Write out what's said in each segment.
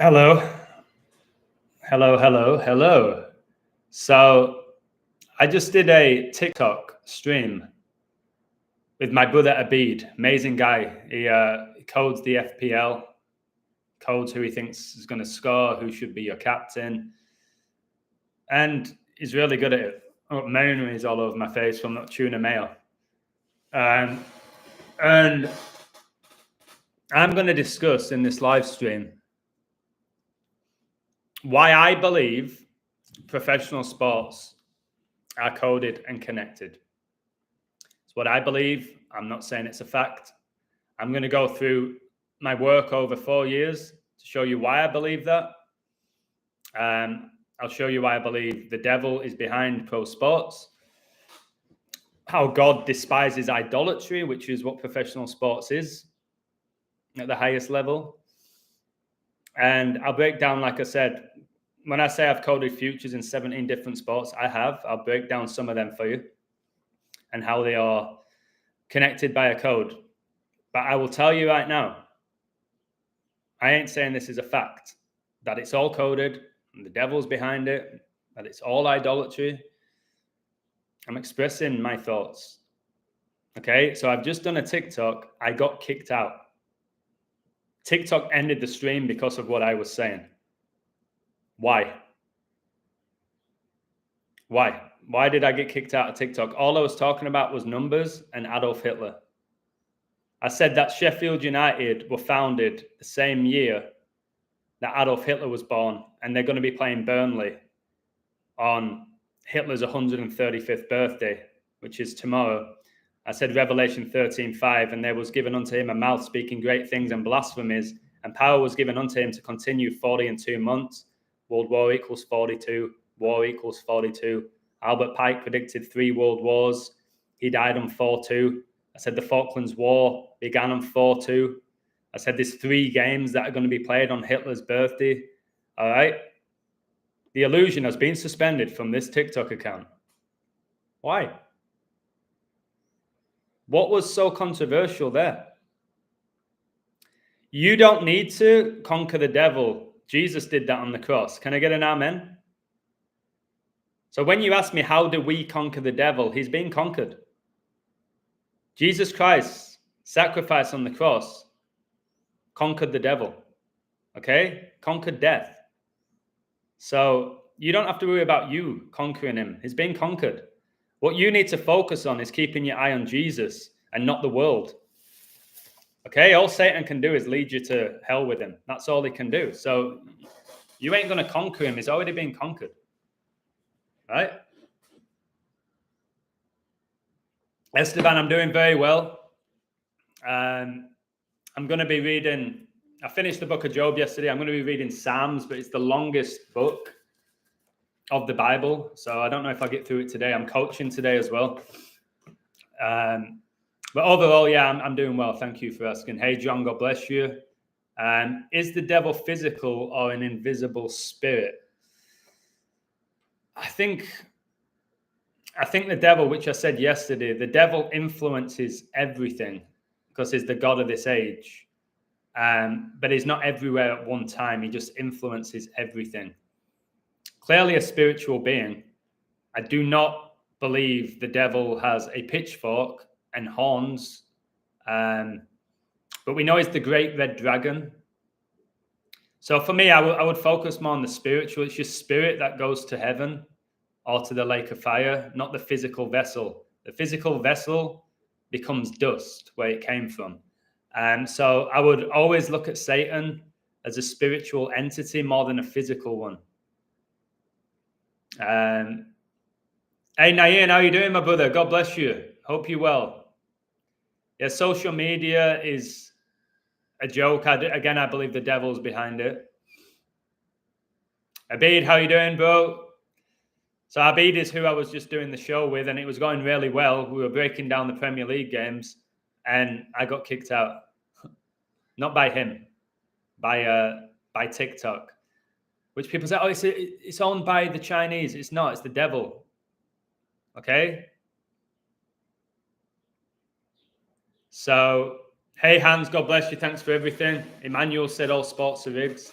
Hello. Hello. So I just did a TikTok stream with my brother Abid. Amazing guy. He codes the FPL, codes who he thinks is going to score, who should be your captain. And he's really good at it. Oh, mayonnaise all over my face from that tuna mayo. And I'm going to discuss in this live stream why I believe professional sports are coded and connected. It's what I believe. I'm not saying it's a fact. I'm going to go through my work over 4 years to show you why I believe that. I'll show you why I believe the devil is behind pro sports, how God despises idolatry, which is what professional sports is at the highest level. And I'll break down, like I said, when I say I've coded futures in 17 different sports, I have. I'll break down some of them for you and how they are connected by a code. But I will tell you right now, I ain't saying this is a fact, that it's all coded and the devil's behind it, that it's all idolatry. I'm expressing my thoughts. Okay, so I've just done a TikTok. I got kicked out. TikTok ended the stream because of what I was saying. Why? Why did I get kicked out of TikTok? All I was talking about was numbers and Adolf Hitler. I said that Sheffield United were founded the same year that Adolf Hitler was born, and they're going to be playing Burnley on Hitler's 135th birthday, which is tomorrow. I said Revelation 13:5, and there was given unto him a mouth speaking great things and blasphemies, and power was given unto him to continue 40 and 2 months. World War equals 42. War equals 42. Albert Pike predicted 3 world wars. He died on 4-2. I said the Falklands War began on 4-2. I said there's 3 games that are going to be played on Hitler's birthday. All right. The illusion has been suspended from this TikTok account. Why? What was so controversial there? You don't need to conquer the devil. Jesus did that on the cross. Can I get an amen? So when you ask me, how do we conquer the devil? He's been conquered. Jesus Christ, sacrifice on the cross, conquered the devil. Okay? Conquered death. So you don't have to worry about you conquering him. He's been conquered. What you need to focus on is keeping your eye on Jesus and not the world. Okay? All Satan can do is lead you to hell with him. That's all he can do. So you ain't going to conquer him. He's already been conquered. Right? Esteban, I'm doing very well. I'm going to be reading, I finished the book of Job yesterday. I'm going to be reading Psalms, but it's the longest book of the Bible. So I don't know if I get through it today. I'm coaching today as well. But overall, yeah, I'm doing well. Thank you for asking. Hey, John, God bless you. Is the devil physical or an invisible spirit? I think the devil, which I said yesterday, the devil influences everything because he's the God of this age. But he's not everywhere at one time. He just influences everything. Clearly a spiritual being. I do not believe the devil has a pitchfork and horns. But we know he's the great red dragon. So for me, I would focus more on the spiritual. It's your spirit that goes to heaven or to the lake of fire, not the physical vessel. The physical vessel becomes dust where it came from. So I would always look at Satan as a spiritual entity more than a physical one. Hey, Nayan, how you doing, my brother? God bless you. Hope you're well. Yeah, social media is a joke. Again, I believe the devil's behind it. Abid, how you doing, bro? So Abid is who I was just doing the show with, and it was going really well. We were breaking down the Premier League games, and I got kicked out. Not by him, by TikTok. Which people say, oh, it's owned by the Chinese. It's not. It's the devil. Okay? So, hey, Hans, God bless you. Thanks for everything. Emmanuel said all sports are rigged.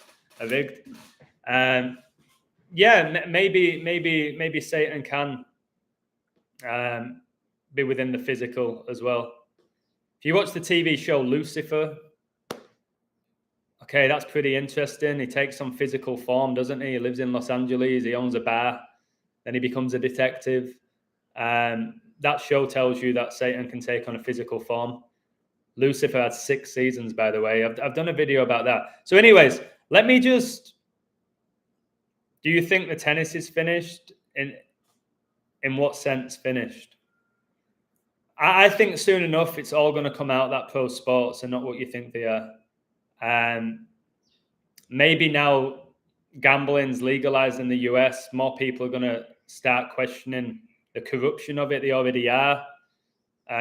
rigged. Yeah, maybe Satan can be within the physical as well. If you watch the TV show Lucifer, okay, that's pretty interesting. He takes some physical form, doesn't he? He lives in Los Angeles. He owns a bar. Then he becomes a detective. That show tells you that Satan can take on a physical form. Lucifer had 6 seasons, by the way. I've done a video about that. So anyways, let me just... Do you think the tennis is finished? In what sense finished? I think soon enough it's all going to come out that pro sports are not what you think they are. Maybe now gambling's legalized in the US, more people are going to start questioning the corruption of it. They already are.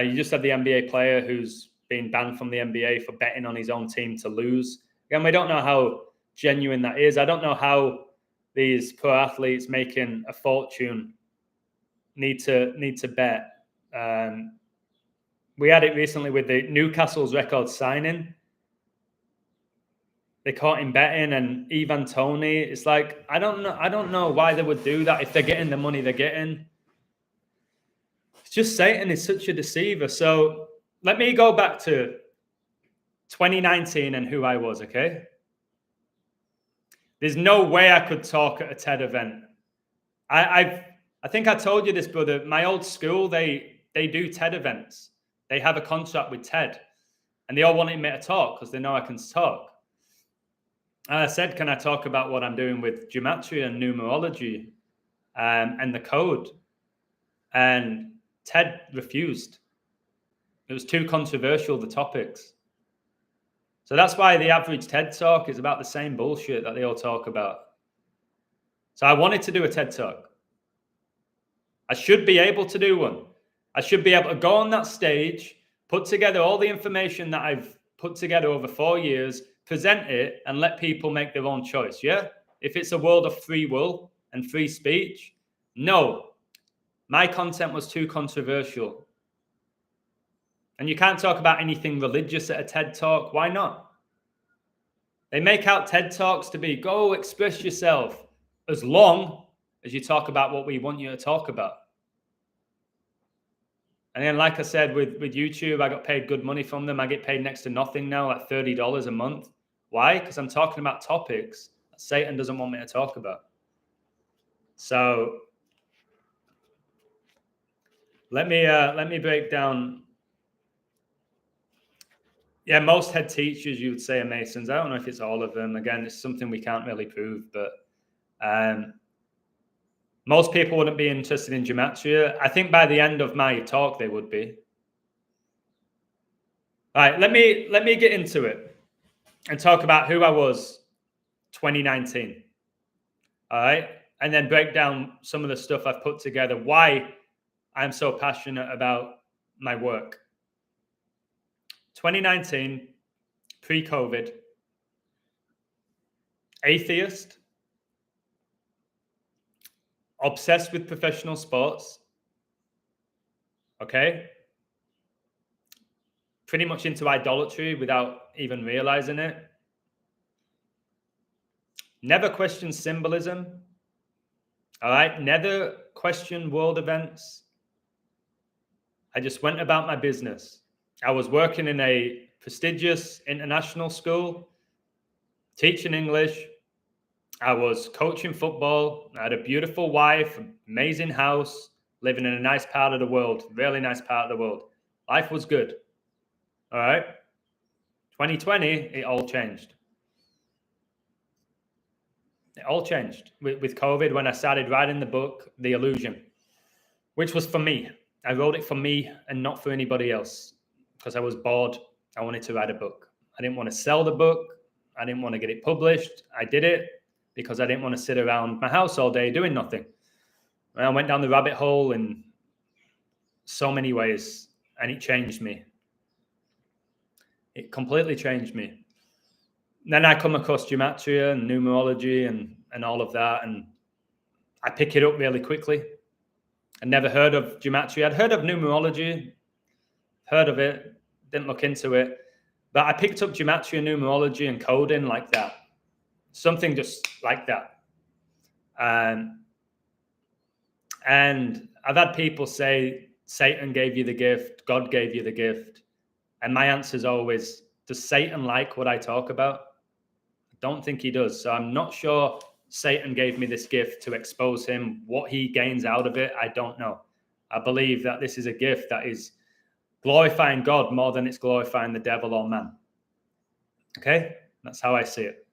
You just have the NBA player who's been banned from the NBA for betting on his own team to lose. Again, we don't know how genuine that is. I don't know how these pro athletes making a fortune need to bet. We had it recently with the Newcastle's record signing. They caught him betting, and Ivan Toney. It's like I don't know why they would do that if they're getting the money they're getting. It's just Satan is such a deceiver. So let me go back to 2019 and who I was. Okay, there's no way I could talk at a TED event. I think I told you this, brother. My old school, they do TED events. They have a contract with TED, and they all wanted me to talk because they know I can talk. And I said, can I talk about what I'm doing with gematria and numerology and the code? And TED refused. It was too controversial, the topics. So that's why the average TED talk is about the same bullshit that they all talk about. So I wanted to do a TED talk. I should be able to do one. I should be able to go on that stage, put together all the information that I've put together over 4 years, present it, and let people make their own choice, yeah? If it's a world of free will and free speech, no. My content was too controversial. And you can't talk about anything religious at a TED Talk. Why not? They make out TED Talks to be, go express yourself, as long as you talk about what we want you to talk about. And then, like I said, with YouTube, I got paid good money from them. I get paid next to nothing now, like $30 a month. Why? Because I'm talking about topics that Satan doesn't want me to talk about. So let me break down. Yeah, most head teachers you would say are Masons. I don't know if it's all of them. Again, it's something we can't really prove, but most people wouldn't be interested in gematria. I think by the end of my talk, they would be. All right, let me get into it and talk about who I was 2019. All right, and then break down some of the stuff I've put together, why I'm so passionate about my work. 2019, pre-COVID, atheist, obsessed with professional sports, okay? Pretty much into idolatry without even realizing it. Never questioned symbolism, all right? Never questioned world events. I just went about my business. I was working in a prestigious international school, teaching English. I was coaching football. I had a beautiful wife, amazing house, living in a nice part of the world, really nice part of the world. Life was good. All right. 2020, it all changed. It all changed with COVID when I started writing the book, The Illusion, which was for me. I wrote it for me and not for anybody else because I was bored. I wanted to write a book. I didn't want to sell the book. I didn't want to get it published. I did it because I didn't want to sit around my house all day doing nothing. And I went down the rabbit hole in so many ways, and it changed me. It completely changed me. Then I come across gematria and numerology and all of that, and I pick it up really quickly. I never heard of gematria. I'd heard of numerology, heard of it, didn't look into it. But I picked up gematria, numerology, and coding like that. Something just like that. And I've had people say, Satan gave you the gift, God gave you the gift. And my answer is always, does Satan like what I talk about? I don't think he does. So I'm not sure Satan gave me this gift to expose him. What he gains out of it, I don't know. I believe that this is a gift that is glorifying God more than it's glorifying the devil or man. Okay? That's how I see it.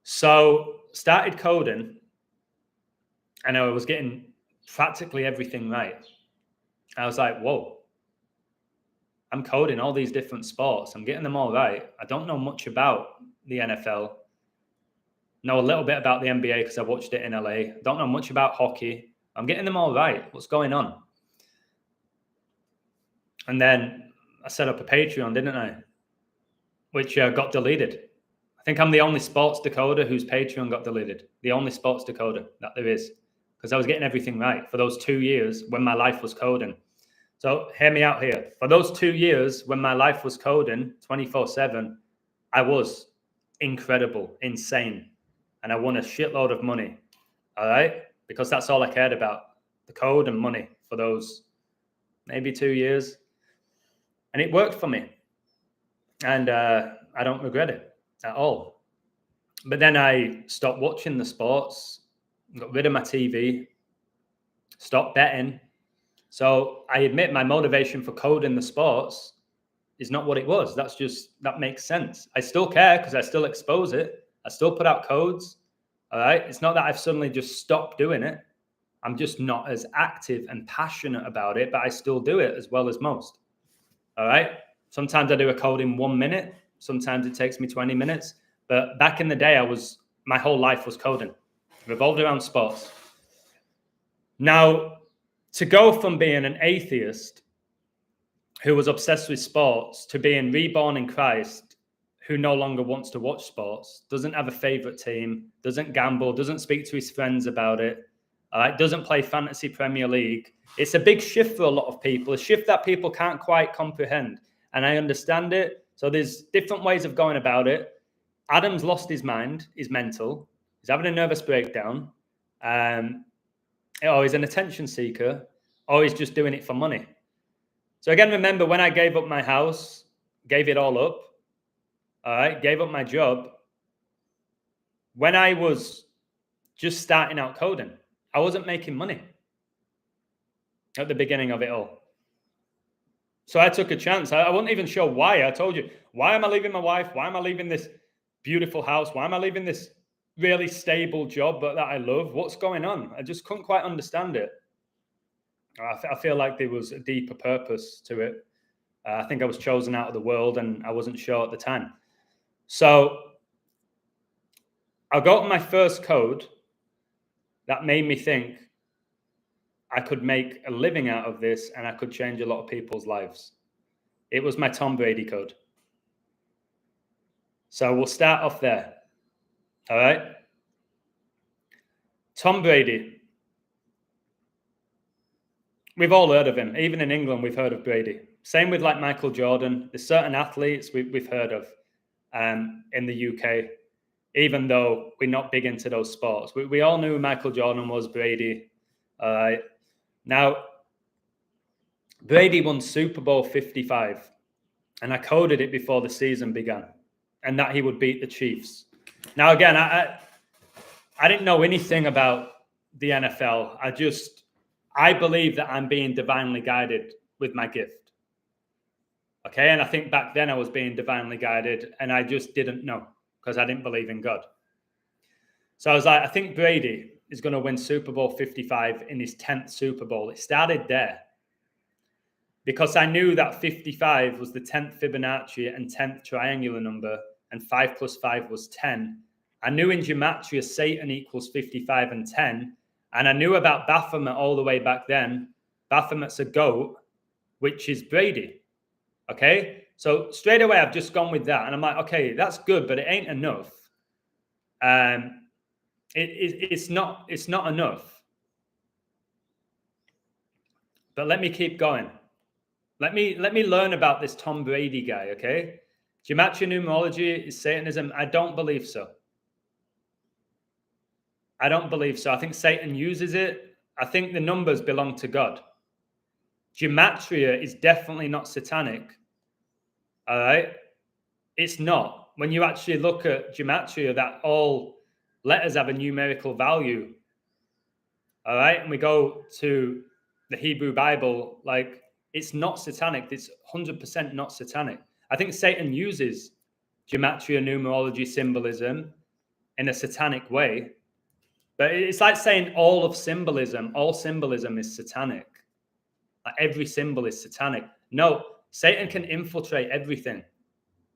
So started coding, and I was getting practically everything right. I was like, whoa, I'm coding all these different sports. I'm getting them all right. I don't know much about the NFL. Know a little bit about the NBA because I watched it in LA. Don't know much about hockey. I'm getting them all right. What's going on? And then I set up a Patreon, didn't I? Which got deleted. I think I'm the only sports decoder whose Patreon got deleted. The only sports decoder that there is. Because I was getting everything right for those 2 years when my life was coding. So hear me out here. For those 2 years when my life was coding 24/7, I was incredible, insane. And I won a shitload of money. All right? Because that's all I cared about. The code and money for those maybe 2 years. And it worked for me. And I don't regret it at all. But then I stopped watching the sports, got rid of my TV, stopped betting. So I admit my motivation for coding the sports is not what it was. That makes sense. I still care because I still expose it. I still put out codes. All right. It's not that I've suddenly just stopped doing it. I'm just not as active and passionate about it, but I still do it as well as most. All right. Sometimes I do a code in 1 minute. Sometimes it takes me 20 minutes. But back in the day, my whole life was coding. It revolved around sports. Now, to go from being an atheist who was obsessed with sports to being reborn in Christ, who no longer wants to watch sports, doesn't have a favorite team, doesn't gamble, doesn't speak to his friends about it, doesn't play fantasy Premier League. It's a big shift for a lot of people, a shift that people can't quite comprehend. And I understand it. So there's different ways of going about it. Adam's lost his mind, he's mental, he's having a nervous breakdown, he's an attention seeker, or he's just doing it for money. So again, remember when I gave up my house, gave it all up, all right, gave up my job, when I was just starting out coding, I wasn't making money at the beginning of it all. So I took a chance. I wasn't even sure why. I told you, why am I leaving my wife? Why am I leaving this beautiful house? Why am I leaving this really stable job that I love? What's going on? I just couldn't quite understand it. I feel like there was a deeper purpose to it. I think I was chosen out of the world and I wasn't sure at the time. So I got my first code that made me think I could make a living out of this and I could change a lot of people's lives. It was my Tom Brady code. So we'll start off there. All right. Tom Brady. We've all heard of him. Even in England, we've heard of Brady. Same with like Michael Jordan. There's certain athletes we've heard of in the UK, even though we're not big into those sports. We all knew Michael Jordan was, Brady. All right. Now, Brady won Super Bowl 55, and I coded it before the season began, and that he would beat the Chiefs. Now, again, I didn't know anything about the NFL. I believe that I'm being divinely guided with my gift. Okay, and I think back then I was being divinely guided, and I just didn't know because I didn't believe in God. So I was like, I think Brady is going to win Super Bowl 55 in his 10th Super Bowl. It started there because I knew that 55 was the 10th Fibonacci and 10th triangular number, and 5 plus 5 was 10. I knew in gematria Satan equals 55 and 10, and I knew about Baphomet all the way back then. Baphomet's a goat, which is Brady. Okay, so straight away I've just gone with that, and I'm like, okay, that's good, but it ain't enough. It's not enough. But let me keep going. Let me learn about this Tom Brady guy. Okay, gematria numerology is Satanism. I don't believe so. I don't believe so. I think Satan uses it. I think the numbers belong to God. Gematria is definitely not satanic. All right? It's not. When you actually look at gematria, that all letters have a numerical value. All right? And we go to the Hebrew Bible, like, it's not satanic. It's 100% not satanic. I think Satan uses gematria, numerology, symbolism in a satanic way. But it's like saying all symbolism is satanic. Like every symbol is satanic. No, Satan can infiltrate everything.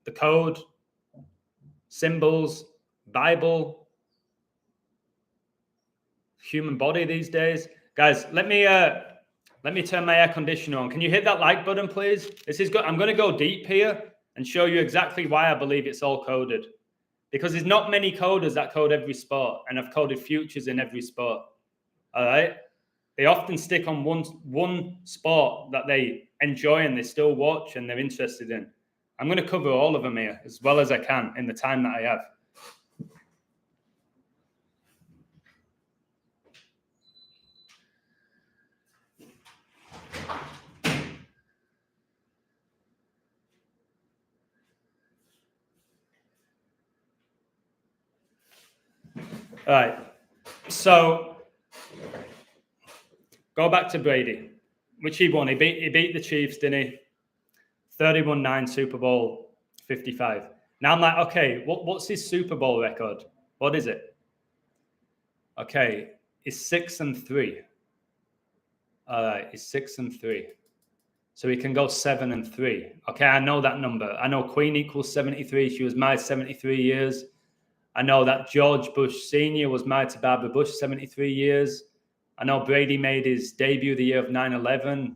The code, symbols, Bible, human body these days. Guys, let me turn my air conditioner on. Can you hit that like button, please? This is good. I'm going to go deep here and show you exactly why I believe it's all coded. Because there's not many coders that code every sport, and have coded futures in every sport. All right? They often stick on one sport that they enjoy and they still watch and they're interested in. I'm going to cover all of them here as well as I can in the time that I have. All right. So go back to Brady, which he won. He beat the Chiefs, didn't he? 31-9 Super Bowl 55. Now I'm like, okay, what's his Super Bowl record? What is it? Okay, it's 6-3. All right, it's 6-3. So he can go 7-3. Okay, I know that number. I know Queen equals 73. She was married 73 years. I know that George Bush Sr. was married to Barbara Bush 73 years. I know Brady made his debut the year of 9/11. I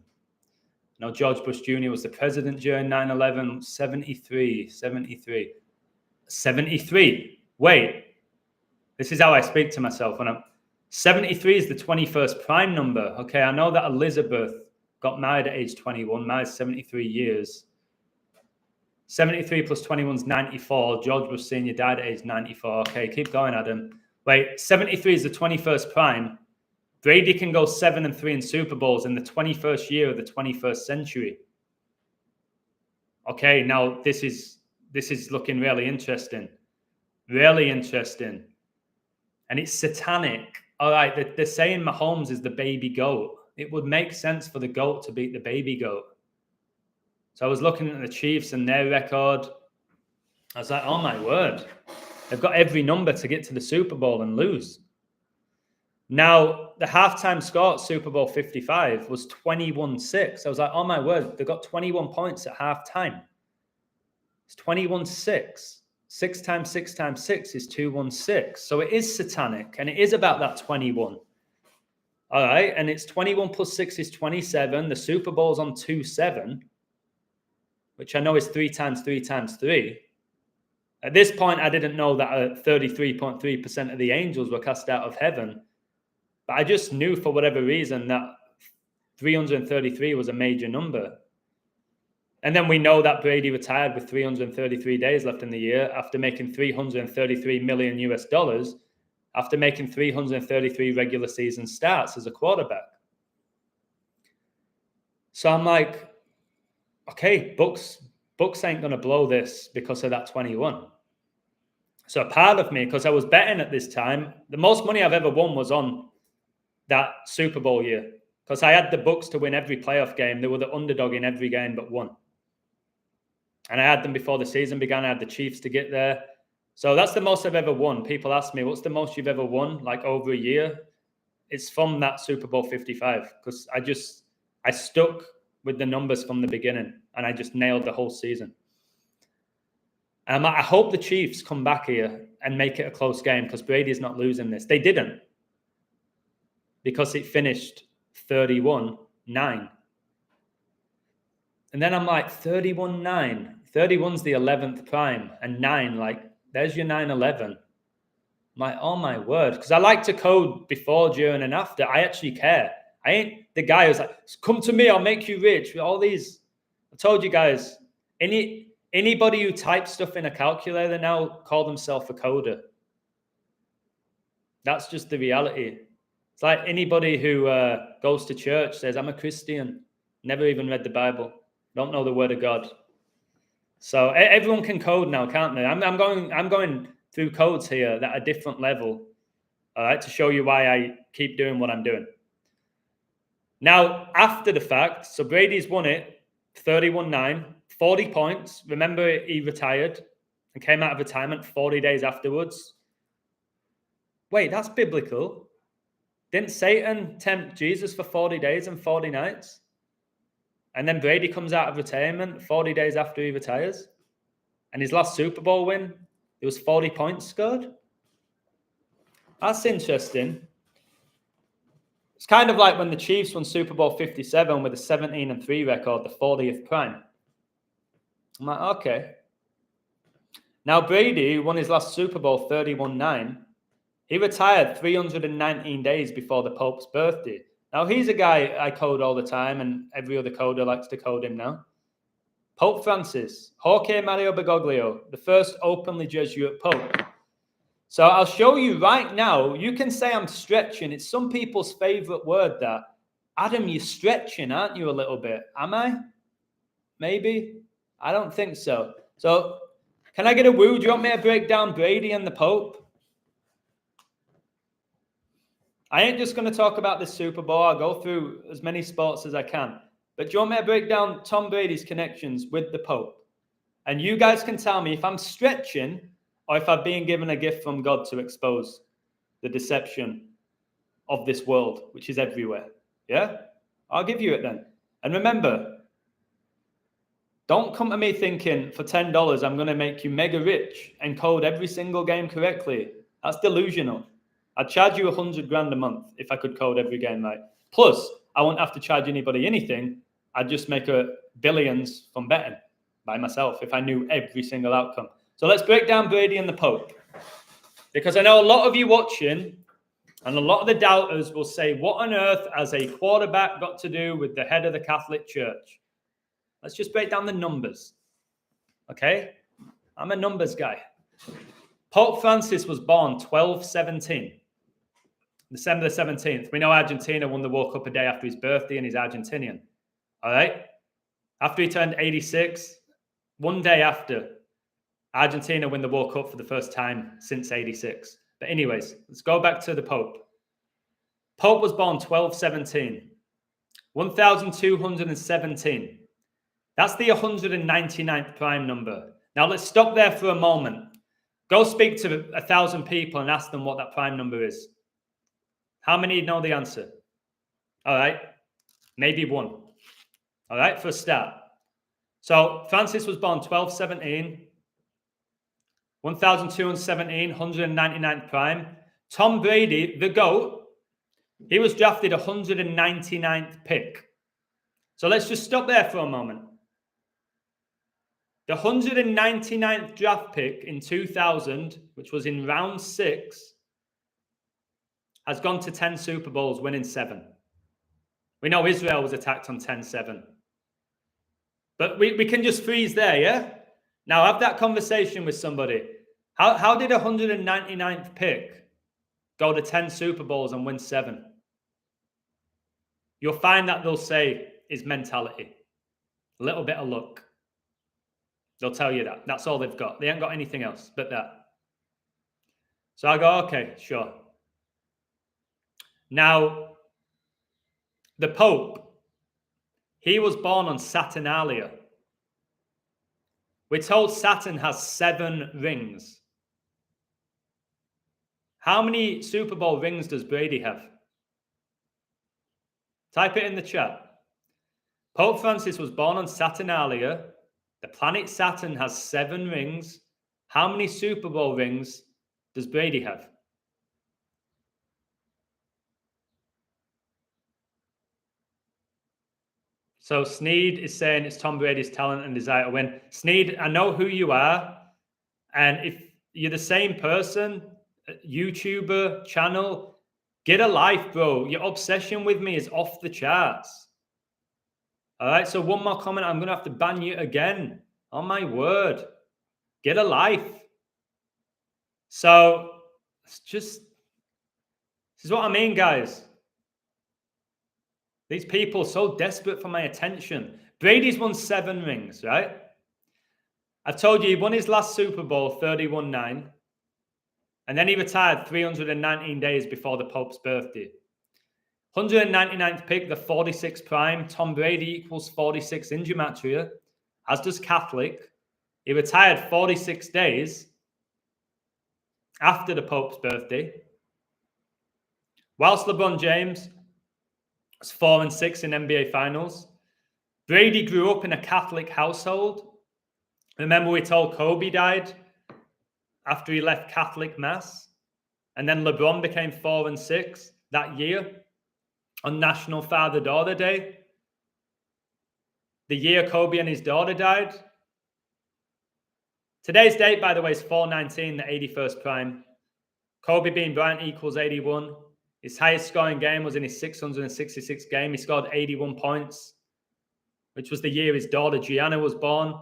know George Bush Jr. was the president during 9/11. 73. Wait, this is how I speak to myself. 73 is the 21st prime number. Okay, I know that Elizabeth got married at age 21, married 73 years. 73 plus 21 is 94. George Bush Sr. died at age 94. Okay, keep going, Adam. Wait, 73 is the 21st prime. Brady can go 7-3 in Super Bowls in the 21st year of the 21st century. Okay, now this is looking really interesting. Really interesting. And it's satanic. All right, they're saying Mahomes is the baby goat. It would make sense for the goat to beat the baby goat. So I was looking at the Chiefs and their record. I was like, oh my word. They've got every number to get to the Super Bowl and lose. Now, the halftime score at Super Bowl 55 was 21-6. I was like, oh my word, they got 21 points at halftime. It's 21-6. 6 times 6 times 6 is 216. So it is satanic, and it is about that 21. All right, and it's 21 plus 6 is 27. The Super Bowl's on 2-7, which I know is 3 times 3 times 3. At this point, I didn't know that 33.3% of the angels were cast out of heaven. But I just knew for whatever reason that 333 was a major number. And then we know that Brady retired with 333 days left in the year after making $333 million US dollars, after making 333 regular season starts as a quarterback. So I'm like, okay, Bucks ain't going to blow this because of that 21. So a part of me, because I was betting at this time, the most money I've ever won was on that Super Bowl year, because I had the Bucks to win every playoff game. They were the underdog in every game but one. And I had them before the season began. I had the Chiefs to get there. So that's the most I've ever won. People ask me, what's the most you've ever won, like over a year? It's from that Super Bowl 55, because I stuck with the numbers from the beginning, and I just nailed the whole season. I hope the Chiefs come back here and make it a close game, because Brady's not losing this. They didn't, because it finished 31-9. And then I'm like, 31-9. 31's the 11th prime, and 9, like, there's your 9/11. I'm like, oh my word. Because I like to code before, during, and after. I actually care. I ain't the guy who's like, come to me, I'll make you rich. All these, I told you guys, anybody who types stuff in a calculator now call themselves a coder. That's just the reality. It's like anybody who goes to church says, I'm a Christian, never even read the Bible, don't know the word of God. So everyone can code now, can't they? I'm going through codes here that are different level, all right, to show you why I keep doing what I'm doing. Now, after the fact, so Brady's won it, 31-9, 40 points. Remember, he retired and came out of retirement 40 days afterwards. Wait, that's biblical. Didn't Satan tempt Jesus for 40 days and 40 nights? And then Brady comes out of retirement 40 days after he retires. And his last Super Bowl win, it was 40 points scored. That's interesting. It's kind of like when the Chiefs won Super Bowl 57 with a 17-3 record, the 40th prime. I'm like, okay. Now Brady won his last Super Bowl 31-9. He retired 319 days before the Pope's birthday. Now, he's a guy I code all the time, and every other coder likes to code him now. Pope Francis, Jorge Mario Bergoglio, the first openly Jesuit Pope. So I'll show you right now. You can say I'm stretching. It's some people's favorite word, that. Adam, you're stretching, aren't you, a little bit? Am I? Maybe? I don't think so. So can I get a woo? Do you want me to break down Brady and the Pope? I ain't just going to talk about the Super Bowl. I'll go through as many sports as I can. But do you want me to break down Tom Brady's connections with the Pope? And you guys can tell me if I'm stretching or if I've been given a gift from God to expose the deception of this world, which is everywhere. Yeah? I'll give you it then. And remember, don't come to me thinking for $10, I'm going to make you mega rich and code every single game correctly. That's delusional. I'd charge you $100,000 a month if I could code every game right. Plus, I won't have to charge anybody anything. I'd just make billions from betting by myself if I knew every single outcome. So let's break down Brady and the Pope. Because I know a lot of you watching and a lot of the doubters will say, what on earth has a quarterback got to do with the head of the Catholic Church? Let's just break down the numbers. Okay? I'm a numbers guy. Pope Francis was born 1217. December the 17th. We know Argentina won the World Cup a day after his birthday, and he's Argentinian. All right? After he turned 86, one day after, Argentina win the World Cup for the first time since 86. But anyways, let's go back to the Pope. Pope was born 1217. 1217. That's the 199th prime number. Now let's stop there for a moment. Go speak to 1,000 people and ask them what that prime number is. How many know the answer? All right. Maybe one. All right, for a start. So Francis was born 1217, 1217, 199th prime. Tom Brady, the GOAT, he was drafted 199th pick. So let's just stop there for a moment. The 199th draft pick in 2000, which was in round 6, has gone to 10 Super Bowls, winning 7. We know Israel was attacked on 10-7. But we can just freeze there, yeah? Now have that conversation with somebody. How did a 199th pick go to 10 Super Bowls and win 7? You'll find that they'll say is mentality. A little bit of luck. They'll tell you that. That's all they've got. They ain't got anything else but that. So I go, okay, sure. Now, the Pope, he was born on Saturnalia. We're told Saturn has 7 rings. How many Super Bowl rings does Brady have? Type it in the chat. Pope Francis was born on Saturnalia. The planet Saturn has 7 rings. How many Super Bowl rings does Brady have? So Sneed is saying it's Tom Brady's talent and desire to win. Sneed, I know who you are. And if you're the same person, YouTuber, channel, get a life, bro. Your obsession with me is off the charts. All right, so one more comment. I'm going to have to ban you again. Oh, my word. Get a life. So it's just This is what I mean, guys. These people are so desperate for my attention. Brady's won 7 rings, right? I've told you he won his last Super Bowl 31-9. And then he retired 319 days before the Pope's birthday. 199th pick, the 46th prime. Tom Brady equals 46 in gematria, as does Catholic. He retired 46 days after the Pope's birthday. Whilst LeBron James was 4-6 in NBA Finals. Brady grew up in a Catholic household. Remember, we told Kobe died after he left Catholic Mass. And then LeBron became 4-6 that year on National Father-Daughter Day. The year Kobe and his daughter died. Today's date, by the way, is 4/19, the 81st prime. Kobe being Bryant equals 81. His highest scoring game was in his 666th game. He scored 81 points, which was the year his daughter Gianna was born.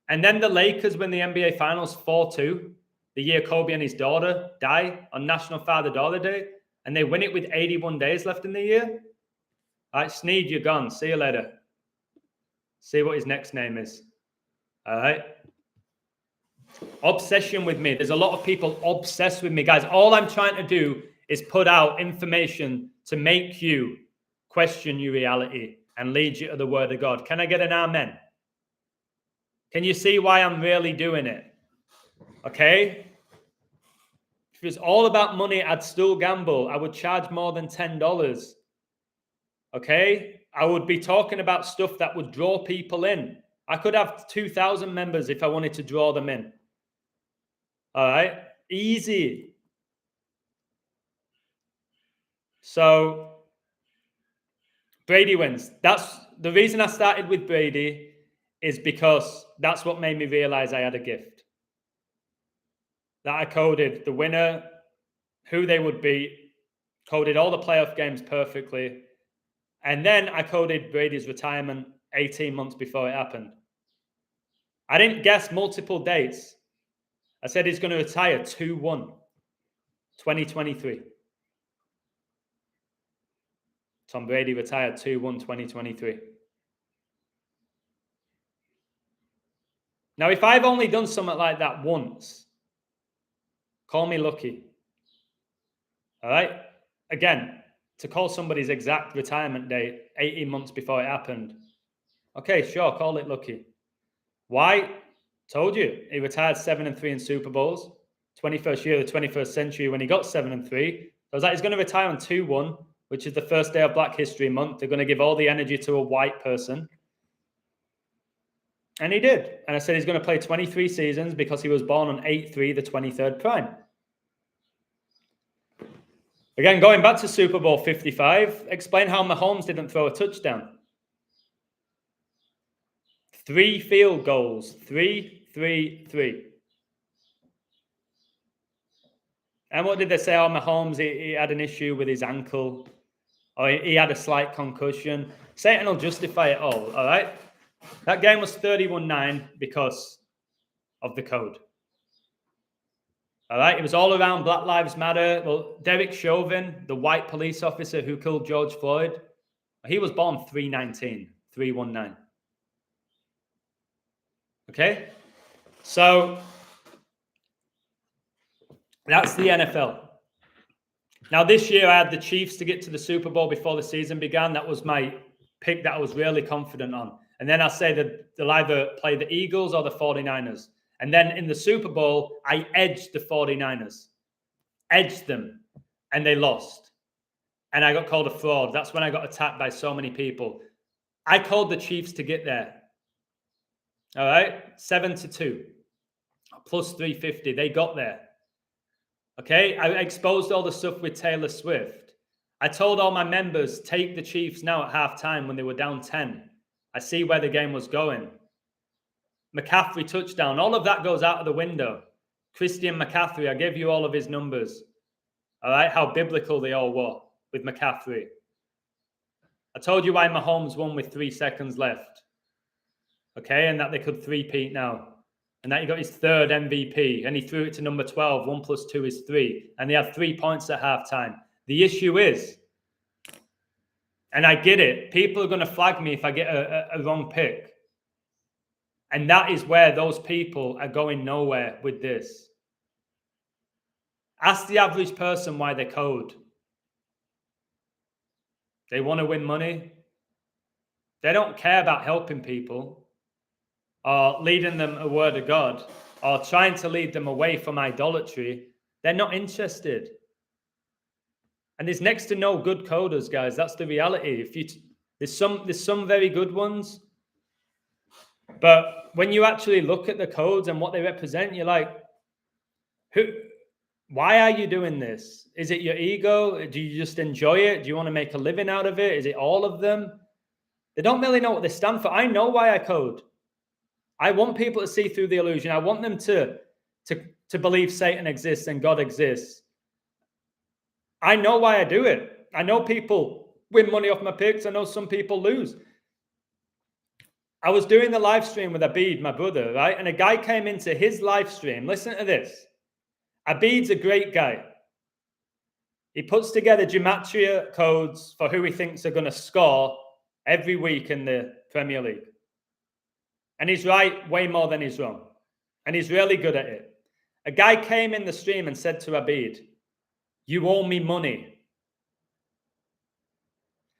And then the Lakers win the NBA Finals 4-2, the year Kobe and his daughter die on National Father-Daughter Day. And they win it with 81 days left in the year. All right, Sneed, you're gone. See you later. See what his next name is. All right. Obsession with me. There's a lot of people obsessed with me. Guys, all I'm trying to do is put out information to make you question your reality and lead you to the word of God. Can I get an amen? Can you see why I'm really doing it? Okay? If it was all about money, I'd still gamble. I would charge more than $10. Okay? I would be talking about stuff that would draw people in. I could have 2,000 members if I wanted to draw them in. All right? Easy. So, Brady wins. That's the reason I started with Brady, is because that's what made me realize I had a gift. That I coded the winner, who they would beat, coded all the playoff games perfectly. And then I coded Brady's retirement 18 months before it happened. I didn't guess multiple dates. I said he's going to retire 2-1, 2023. Tom Brady retired 2-1, 2023. Now, if I've only done something like that once, call me lucky. All right? Again, to call somebody's exact retirement date 18 months before it happened, okay, sure, call it lucky. Why? Told you. He retired 7-3 in Super Bowls. 21st year of the 21st century when he got 7-3. I was like, he's going to retire on 2-1, which is the first day of Black History Month. They're going to give all the energy to a white person. And he did. And I said he's going to play 23 seasons because he was born on 8-3, the 23rd prime. Again, going back to Super Bowl 55, explain how Mahomes didn't throw a touchdown. 3 field goals. 3, 3, 3. And what did they say? Oh, Mahomes, he had an issue with his ankle. Or he had a slight concussion. Satan will justify it all right? That game was 31-9 because of the code. All right? It was all around Black Lives Matter. Well, Derek Chauvin, the white police officer who killed George Floyd, he was born 3/19, 3/19. Okay? So, that's the NFL. Now, this year, I had the Chiefs to get to the Super Bowl before the season began. That was my pick that I was really confident on. And then I say that they'll either play the Eagles or the 49ers. And then in the Super Bowl, I edged the 49ers. Edged them. And they lost. And I got called a fraud. That's when I got attacked by so many people. I called the Chiefs to get there. All right? 7-2. Plus 350. They got there. Okay? I exposed all the stuff with Taylor Swift. I told all my members, take the Chiefs now at halftime when they were down 10. I see where the game was going. McCaffrey touchdown. All of that goes out of the window. Christian McCaffrey, I gave you all of his numbers. All right? How biblical they all were with McCaffrey. I told you why Mahomes won with 3 seconds left. Okay? And that they could three-peat now. And that he got his 3rd MVP. And he threw it to number 12. 1 + 2 is 3. And they had 3 points at halftime. The issue is, and I get it, people are going to flag me if I get a wrong pick. And that is where those people are going nowhere with this. Ask the average person why they code. They want to win money. They don't care about helping people or leading them a word of God or trying to lead them away from idolatry. They're not interested. And there's next to no good coders, guys. That's the reality. There's some very good ones, but when you actually look at the codes and what they represent, you're like, why are you doing this? Is it your ego? Do you just enjoy it? Do you want to make a living out of it? Is it all of them? They don't really know what they stand for. I know why I code. I want people to see through the illusion. I want them to believe Satan exists and God exists. I know why I do it. I know people win money off my picks. I know some people lose. I was doing the live stream with Abid, my brother, right? And a guy came into his live stream. Listen to this. Abid's a great guy. He puts together gematria codes for who he thinks are going to score every week in the Premier League. And he's right way more than he's wrong. And he's really good at it. A guy came in the stream and said to Abid, "You owe me money."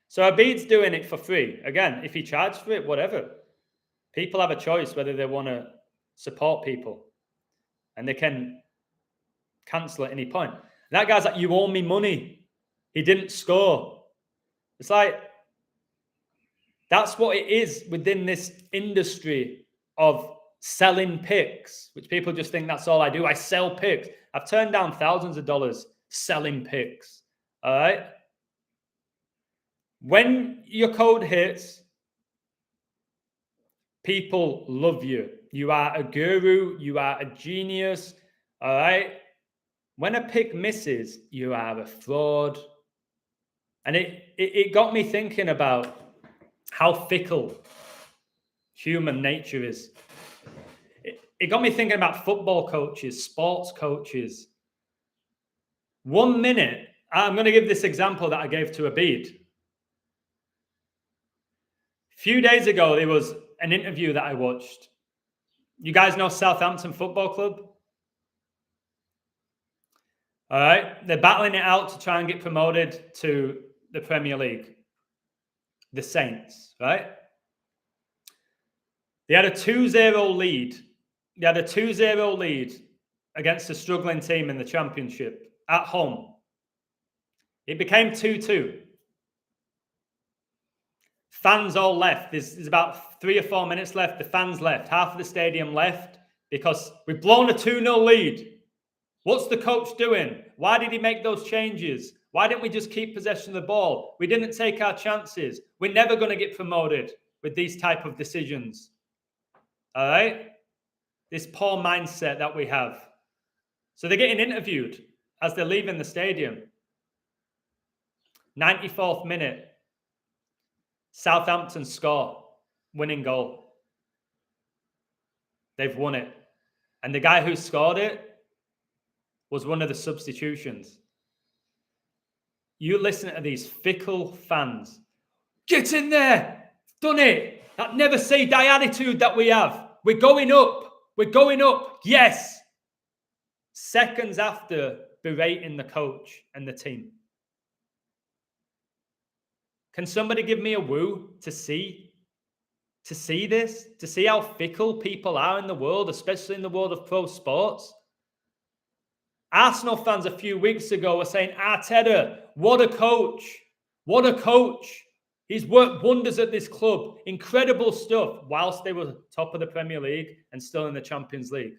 So Abid's doing it for free. Again, if he charged for it, whatever. People have a choice whether they want to support people. And they can cancel at any point. And that guy's like, "You owe me money. He didn't score." It's like, that's what it is within this industry of selling picks, which people just think that's all I do. I sell picks. I've turned down thousands of dollars selling picks. All right. When your code hits, people love you. You are a guru. You are a genius. All right. When a pick misses, you are a fraud. And it got me thinking about how fickle human nature is. It got me thinking about football coaches, sports coaches. 1 minute, I'm going to give this example that I gave to Abid. A few days ago, there was an interview that I watched. You guys know Southampton Football Club? All right. They're battling it out to try and get promoted to the Premier League. The Saints, right? They had a 2-0 lead. They had a 2-0 lead against a struggling team in the Championship at home. It became 2-2. Fans all left. There's about 3 or 4 minutes left. The fans left. Half of the stadium left because we've blown a 2-0 lead. What's the coach doing? Why did he make those changes? Why didn't we just keep possession of the ball? We didn't take our chances. We're never going to get promoted with these type of decisions. All right? This poor mindset that we have. So they're getting interviewed as they're leaving the stadium. 94th minute. Southampton score. Winning goal. They've won it. And the guy who scored it was one of the substitutions. You listen to these fickle fans. Get in there. Done it. That never say die attitude that we have. We're going up. We're going up. Yes. Seconds after berating the coach and the team. Can somebody give me a woo to see this? To see how fickle people are in the world, especially in the world of pro sports? Arsenal fans a few weeks ago were saying, Arteta, what a coach. What a coach. He's worked wonders at this club. Incredible stuff, whilst they were top of the Premier League and still in the Champions League.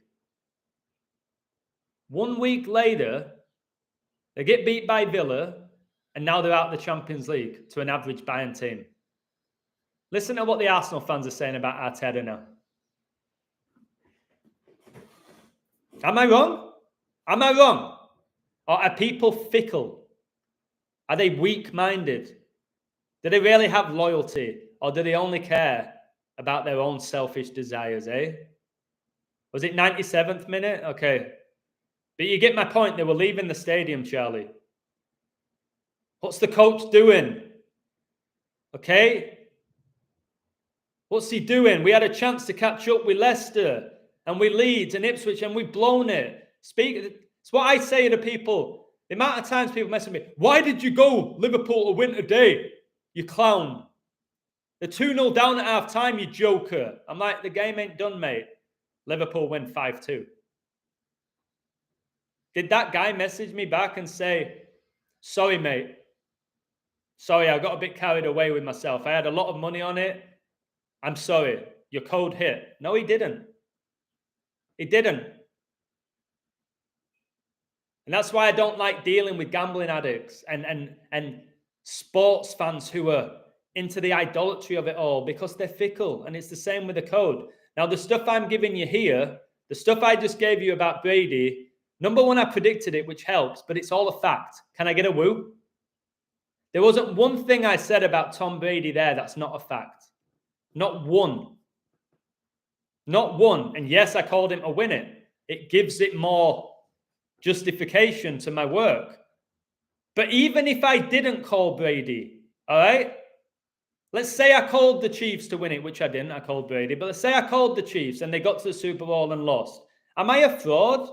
1 week later, they get beat by Villa, and now they're out of the Champions League to an average Bayern team. Listen to what the Arsenal fans are saying about Arteta now. Am I wrong? Am I wrong? Or are people fickle? Are they weak-minded? Do they really have loyalty? Or do they only care about their own selfish desires, eh? Was it 97th minute? Okay. But you get my point. They were leaving the stadium, Charlie. What's the coach doing? Okay? What's he doing? We had a chance to catch up with Leicester and with Leeds and Ipswich and we've blown it. It's what I say to people. The amount of times people mess with me. Why did you go Liverpool to win today? You clown. They're 2-0 down at half time, you joker. I'm like, the game ain't done, mate. Liverpool win 5-2. Did that guy message me back and say, sorry, mate. Sorry, I got a bit carried away with myself. I had a lot of money on it. I'm sorry. Your code hit. No, he didn't. He didn't. And that's why I don't like dealing with gambling addicts and sports fans who are into the idolatry of it all, because they're fickle. And it's the same with the code. Now, the stuff I'm giving you here, the stuff I just gave you about Brady, number one, I predicted it, which helps, but it's all a fact. Can I get a woo? There wasn't one thing I said about Tom Brady there that's not a fact. Not one. Not one. And yes, I called him to win it. It gives it more justification to my work. But even if I didn't call Brady, all right? Let's say I called the Chiefs to win it, which I didn't. I called Brady. But let's say I called the Chiefs and they got to the Super Bowl and lost. Am I a fraud?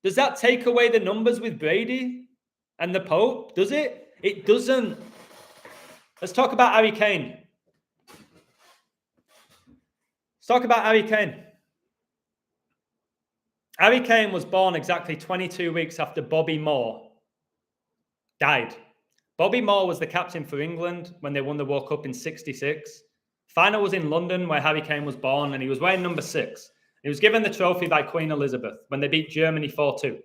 Does that take away the numbers with Brady and the Pope? Does it? It doesn't. Let's talk about Harry Kane. Let's talk about Harry Kane. Harry Kane was born exactly 22 weeks after Bobby Moore died. Bobby Moore was the captain for England when they won the World Cup in '66. Final was in London where Harry Kane was born, and he was wearing number 6. He was given the trophy by Queen Elizabeth when they beat Germany 4-2.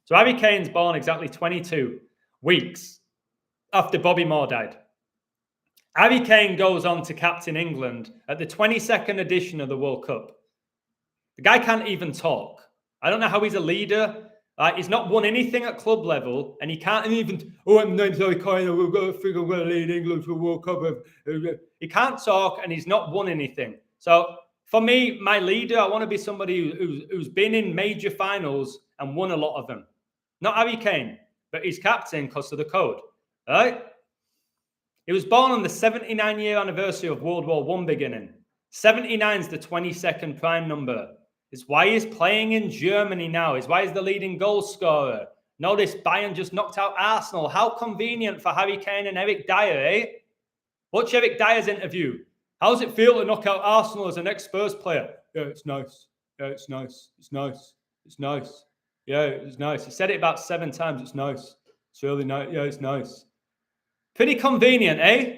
So Harry Kane's born exactly 22 weeks after Bobby Moore died. Harry Kane goes on to captain England at the 22nd edition of the World Cup. The guy can't even talk. I don't know how he's a leader. He's not won anything at club level, and he can't even, I'm not Harry Kane, we've got to think I'm going to lead England to a World Cup. He can't talk, and he's not won anything. So for me, my leader, I want to be somebody who's been in major finals and won a lot of them. Not Harry Kane, but he's captain because of the code. All right? He was born on the 79-year anniversary of World War I beginning. 79 is the 22nd prime number. It's why he's playing in Germany now. It's why he's the leading goal scorer. Notice Bayern just knocked out Arsenal. How convenient for Harry Kane and Eric Dyer, eh? Watch Eric Dyer's interview. How does it feel to knock out Arsenal as an ex-Spurs player? Yeah, it's nice. Yeah, it's nice. It's nice. It's nice. Yeah, it's nice. He said it about 7 times. It's nice. It's really nice. Yeah, it's nice. Pretty convenient, eh?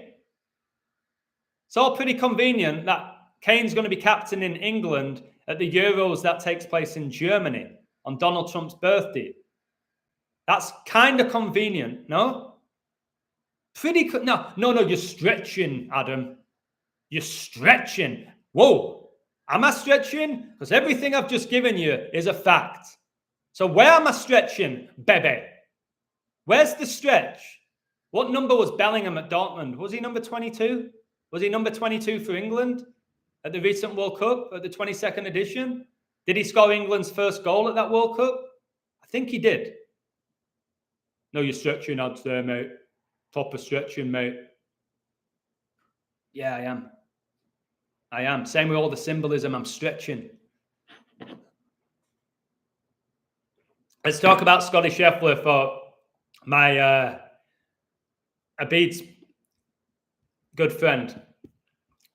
It's all pretty convenient that Kane's going to be captain in England at the Euros that takes place in Germany on Donald Trump's birthday. That's kind of convenient, no? No, you're stretching, Adam. You're stretching. Whoa, am I stretching? Because everything I've just given you is a fact. So where am I stretching, baby? Where's the stretch? What number was Bellingham at Dortmund? Was he number 22? Was he number 22 for England at the recent World Cup, at the 22nd edition? Did he score England's first goal at that World Cup? I think he did. No, you're stretching odds there, mate. Proper stretching, mate. Yeah, I am. Same with all the symbolism. I'm stretching. Let's talk about Scotty Scheffler for my Abid's good friend.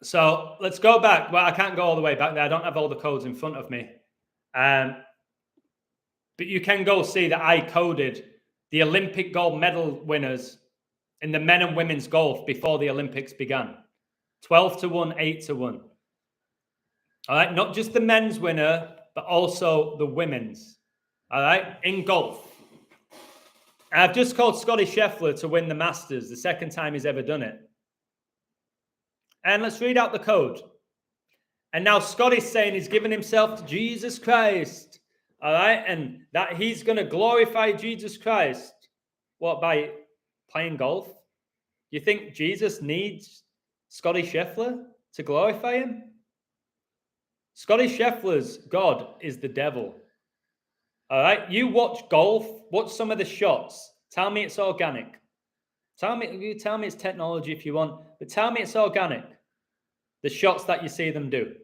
So let's go back. Well, I can't go all the way back there. I don't have all the codes in front of me. But you can go see that I coded the Olympic gold medal winners in the men and women's golf before the Olympics began. 12-1, 8-1. All right, not just the men's winner, but also the women's. All right, in golf. I've just called Scotty Scheffler to win the Masters, the second time he's ever done it. And let's read out the code. And now Scotty's saying he's given himself to Jesus Christ. All right, and that he's going to glorify Jesus Christ. What, by playing golf? You think Jesus needs Scotty Scheffler to glorify him? Scotty Scheffler's God is the devil. All right, you watch golf, watch some of the shots Tell me it's organic. Tell me it's technology if you want, but tell me it's organic. The shots that you see them do,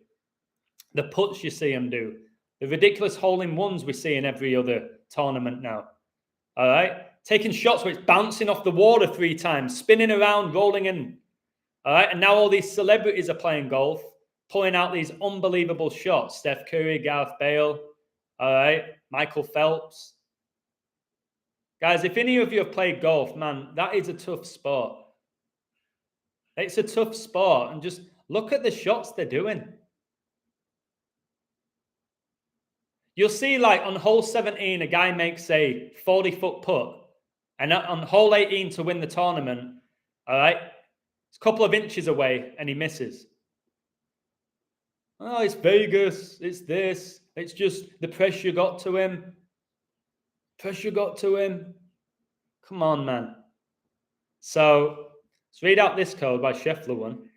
the putts you see them do, the ridiculous hole-in-ones we see in every other tournament now. All right? Taking shots where it's bouncing off the water 3 times, spinning around, rolling in. All right? And now all these celebrities are playing golf, pulling out these unbelievable shots. Steph Curry, Gareth Bale, all right? Michael Phelps. Guys, if any of you have played golf, man, that is a tough sport. It's a tough sport. And just look at the shots they're doing. You'll see, like, on hole 17, a guy makes a 40-foot putt. And on hole 18 to win the tournament, all right, it's a couple of inches away and he misses. Oh, it's Vegas. It's this. It's just the pressure got to him. Pressure got to him. Come on, man. So let's read out this code by Scheffler one.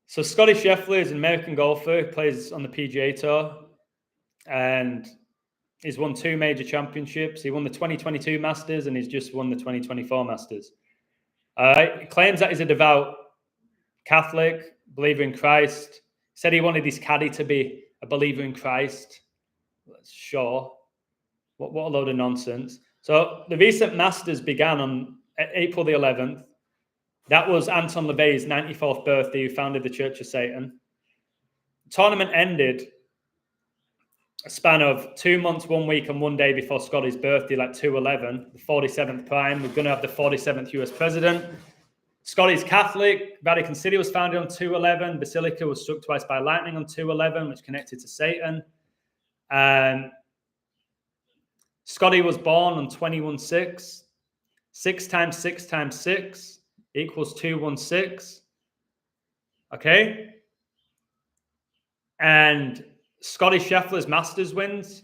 So Scotty Scheffler is an American golfer. He plays on the PGA Tour. And he's won 2 major championships. He won the 2022 Masters and he's just won the 2024 Masters. He claims that he's a devout Catholic, believer in Christ. He said he wanted his caddy to be a believer in Christ. Sure. What a load of nonsense. So the recent Masters began on April the 11th. That was Anton LaVey's 94th birthday, who founded the Church of Satan. The tournament ended a span of 2 months, 1 week, and 1 day before Scotty's birthday, like 2/11, the 47th prime. We're going to have the 47th US president. Scotty's Catholic. Vatican City was founded on 2/11. Basilica was struck twice by lightning on 2/11, which connected to Satan. Scotty was born on 21/6. 6 times 6 times 6 equals 216. Okay? And Scotty Scheffler's Masters wins,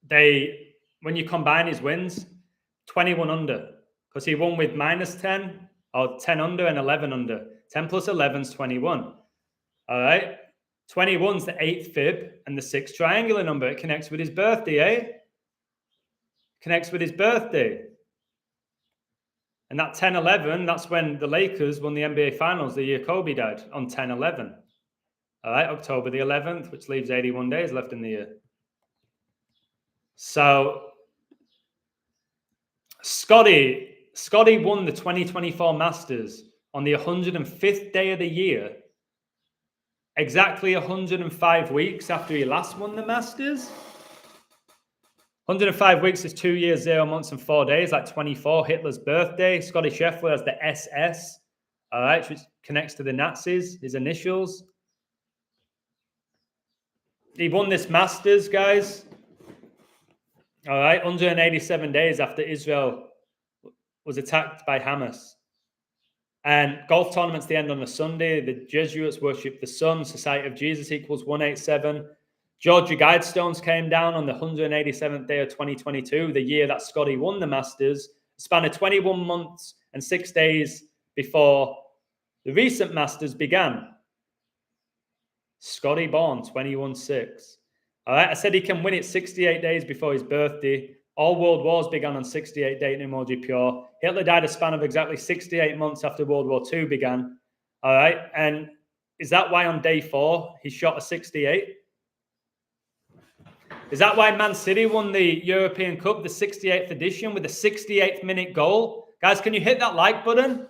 when you combine his wins, 21 under. Because he won with -10, or 10 under and 11 under. 10 plus 11 is 21. All right? 21's the 8th fib and the 6th triangular number. It connects with his birthday, eh? Connects with his birthday. And that 10-11, that's when the Lakers won the NBA Finals the year Kobe died, on 10-11. All right, October the 11th, which leaves 81 days left in the year. So Scotty won the 2024 Masters on the 105th day of the year, exactly 105 weeks after he last won the Masters. 105 weeks is 2 years, 0 months, and 4 days, like 24, Hitler's birthday. Scotty Scheffler has the SS, all right, which connects to the Nazis, his initials. He won this Masters, guys, all right, 187 days after Israel was attacked by Hamas. And golf tournaments, they end on a Sunday. The Jesuits worship the sun. Society of Jesus equals 187. Georgia Guidestones came down on the 187th day of 2022, the year that Scotty won the Masters, a span of 21 months and 6 days before the recent Masters began. Scotty born 21/6. All right, I said he can win it 68 days before his birthday. All world wars began on 68 date in Emoji Pure. Hitler died a span of exactly 68 months after World War II began. All right, and is that why on day 4 he shot a 68? Is that why Man City won the European Cup, the 68th edition, with a 68th minute goal? Guys, can you hit that like button?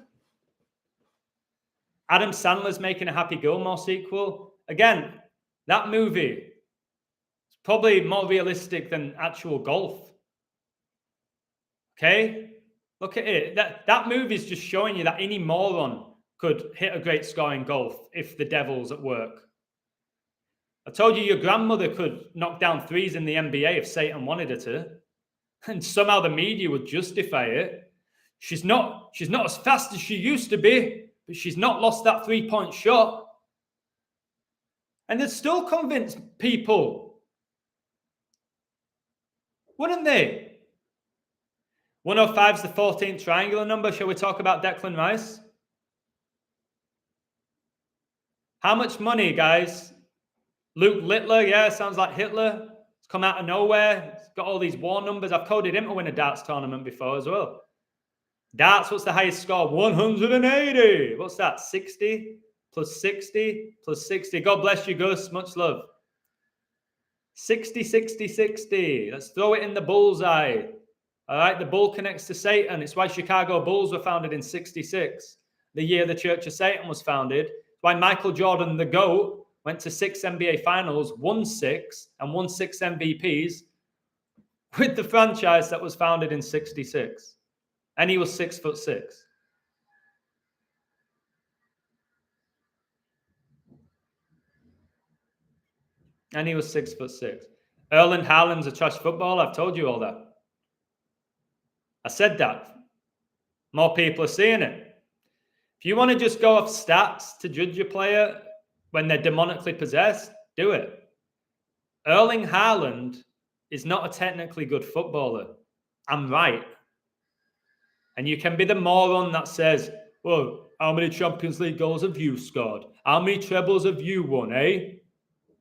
Adam Sandler's making a Happy Gilmore sequel. Again, that movie is probably more realistic than actual golf. Okay? Look at it. That movie is just showing you that any moron could hit a great score in golf if the devil's at work. I told you your grandmother could knock down threes in the NBA if Satan wanted her to. And somehow the media would justify it. She's not as fast as she used to be, but she's not lost that 3-point shot. And they'd still convince people. Wouldn't they? 105 is the 14th triangular number. Shall we talk about Declan Rice? How much money, guys? Luke Littler, yeah, sounds like Hitler. It's come out of nowhere. It's got all these war numbers. I've coded him to win a darts tournament before as well. Darts, what's the highest score? 180. What's that? 60 plus 60 plus 60. God bless you, Gus. Much love. 60, 60, 60. Let's throw it in the bullseye. All right, the bull connects to Satan. It's why Chicago Bulls were founded in 66, the year the Church of Satan was founded. It's why Michael Jordan, the GOAT, went to 6 NBA finals, won 6, and won 6 MVPs with the franchise that was founded in 66. And he was 6'6". And he was 6'6". Erling Haaland's a trash footballer. I've told you all that. I said that. More people are seeing it. If you want to just go off stats to judge a player when they're demonically possessed, do it. Erling Haaland is not a technically good footballer. I'm right. And you can be the moron that says, well, how many Champions League goals have you scored? How many trebles have you won, eh?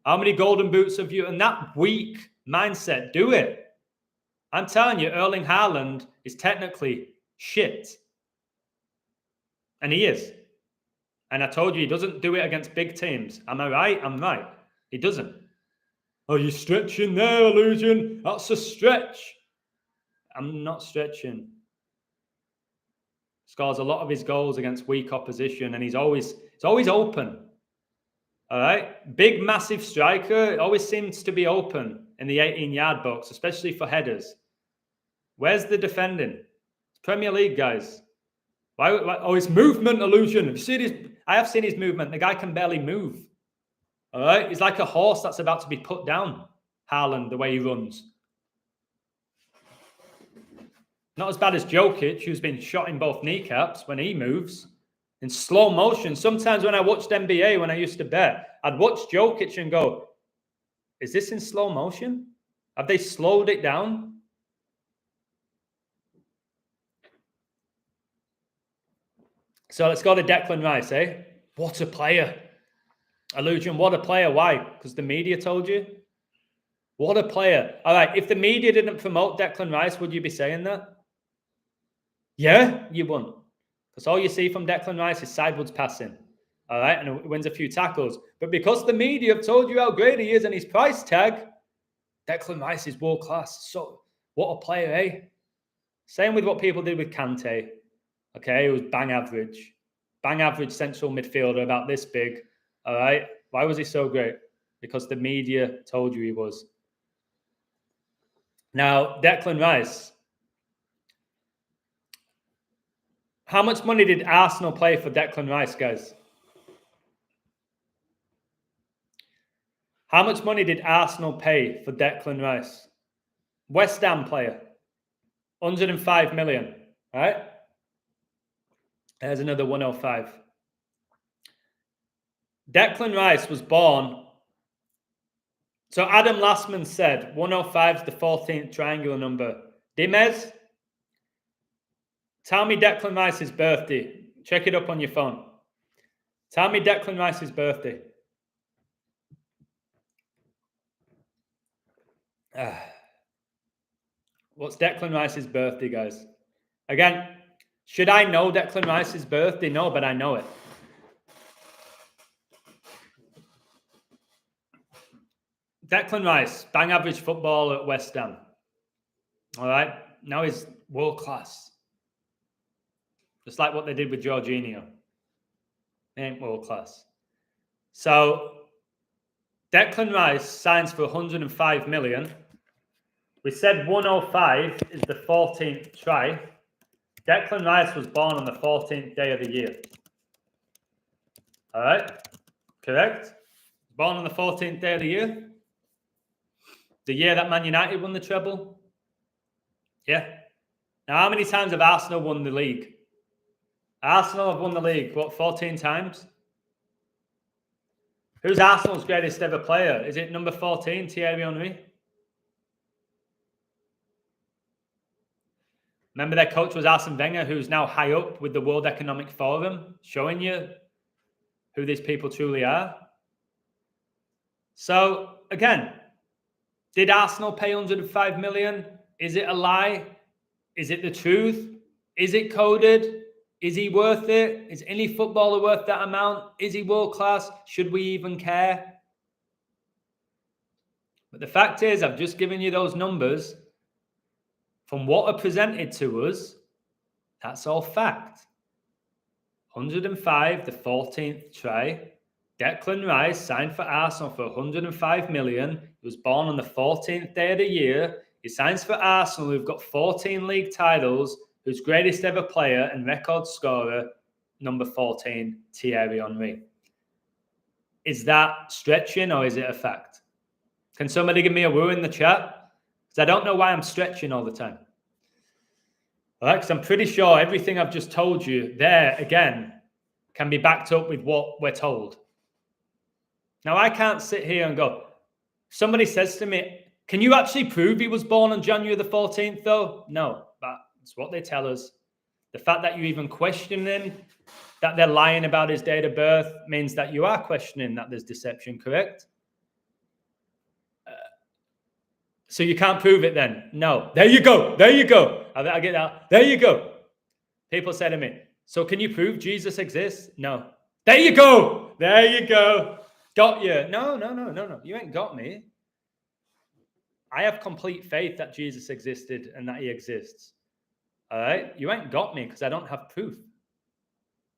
How many golden boots have you? And that weak mindset, do it. I'm telling you, Erling Haaland is technically shit. And he is. And I told you, he doesn't do it against big teams. Am I right? I'm right. He doesn't. Oh, you're stretching there, Illusion. That's a stretch. I'm not stretching. Scores a lot of his goals against weak opposition, and he's always open. All right? Big, massive striker. It always seems to be open in the 18-yard box, especially for headers. Where's the defending? It's Premier League, guys. Why? Oh, it's movement, Illusion. Have you seen his? I have seen his movement. The guy can barely move. All right? He's like a horse that's about to be put down. Haaland, the way he runs. Not as bad as Jokic, who's been shot in both kneecaps when he moves. In slow motion. Sometimes when I watched NBA, when I used to bet, I'd watch Jokic and go, is this in slow motion? Have they slowed it down? So let's go to Declan Rice, eh? What a player. Illusion, what a player. Why? Because the media told you? What a player. All right, if the media didn't promote Declan Rice, would you be saying that? Yeah, you wouldn't. Because all you see from Declan Rice is sideways passing. All right, and he wins a few tackles. But because the media have told you how great he is and his price tag, Declan Rice is world class. So, what a player, eh? Same with what people did with Kante. Okay, it was bang average. Bang average central midfielder about this big. All right, why was he so great? Because the media told you he was. Now, Declan Rice. How much money did Arsenal pay for Declan Rice, guys? How much money did Arsenal pay for Declan Rice? West Ham player. 105 million, right? There's another 105. Declan Rice was born. So Adam Lastman said 105 is the 14th triangular number. Dimez, tell me Declan Rice's birthday. Check it up on your phone. Tell me Declan Rice's birthday. What's Declan Rice's birthday, guys? Again, should I know Declan Rice's birthday? No, but I know it. Declan Rice, bang average football at West Ham. All right. Now he's world class. Just like what they did with Jorginho. He ain't world class. So Declan Rice signs for 105 million. We said 105 is the 14th try. Declan Rice was born on the 14th day of the year. All right. Correct? Born on the 14th day of the year. The year that Man United won the treble. Yeah. Now, how many times have Arsenal won the league? Arsenal have won the league, what, 14 times? Who's Arsenal's greatest ever player? Is it number 14, Thierry Henry? Remember their coach was Arsene Wenger, who's now high up with the World Economic Forum, showing you who these people truly are. So, again, Did Arsenal pay 105 million? Is it a lie? Is it the truth? Is it coded? Is he worth it? Is any footballer worth that amount? Is he world class? Should we even care? But the fact is, I've just given you those numbers. From what are presented to us, that's all fact. 105, the 14th try. Declan Rice signed for Arsenal for 105 million. He was born on the 14th day of the year. He signs for Arsenal, who've got 14 league titles, whose greatest ever player and record scorer, number 14, Thierry Henry. Is that stretching or is it a fact? Can somebody give me a woo in the chat? Because I don't know why I'm stretching all the time. All right, because I'm pretty sure everything I've just told you there, again, can be backed up with what we're told. Now, I can't sit here and go, somebody says to me, can you actually prove he was born on January the 14th, though? No, but it's what they tell us. The fact that you even question him, that they're lying about his date of birth, means that you are questioning that there's deception, correct? So you can't prove it then? No. There you go. There you go. I get that. There you go. People say to me, so can you prove Jesus exists? No. There you go. There you go. Got you. No. You ain't got me. I have complete faith that Jesus existed and that he exists. All right? You ain't got me because I don't have proof.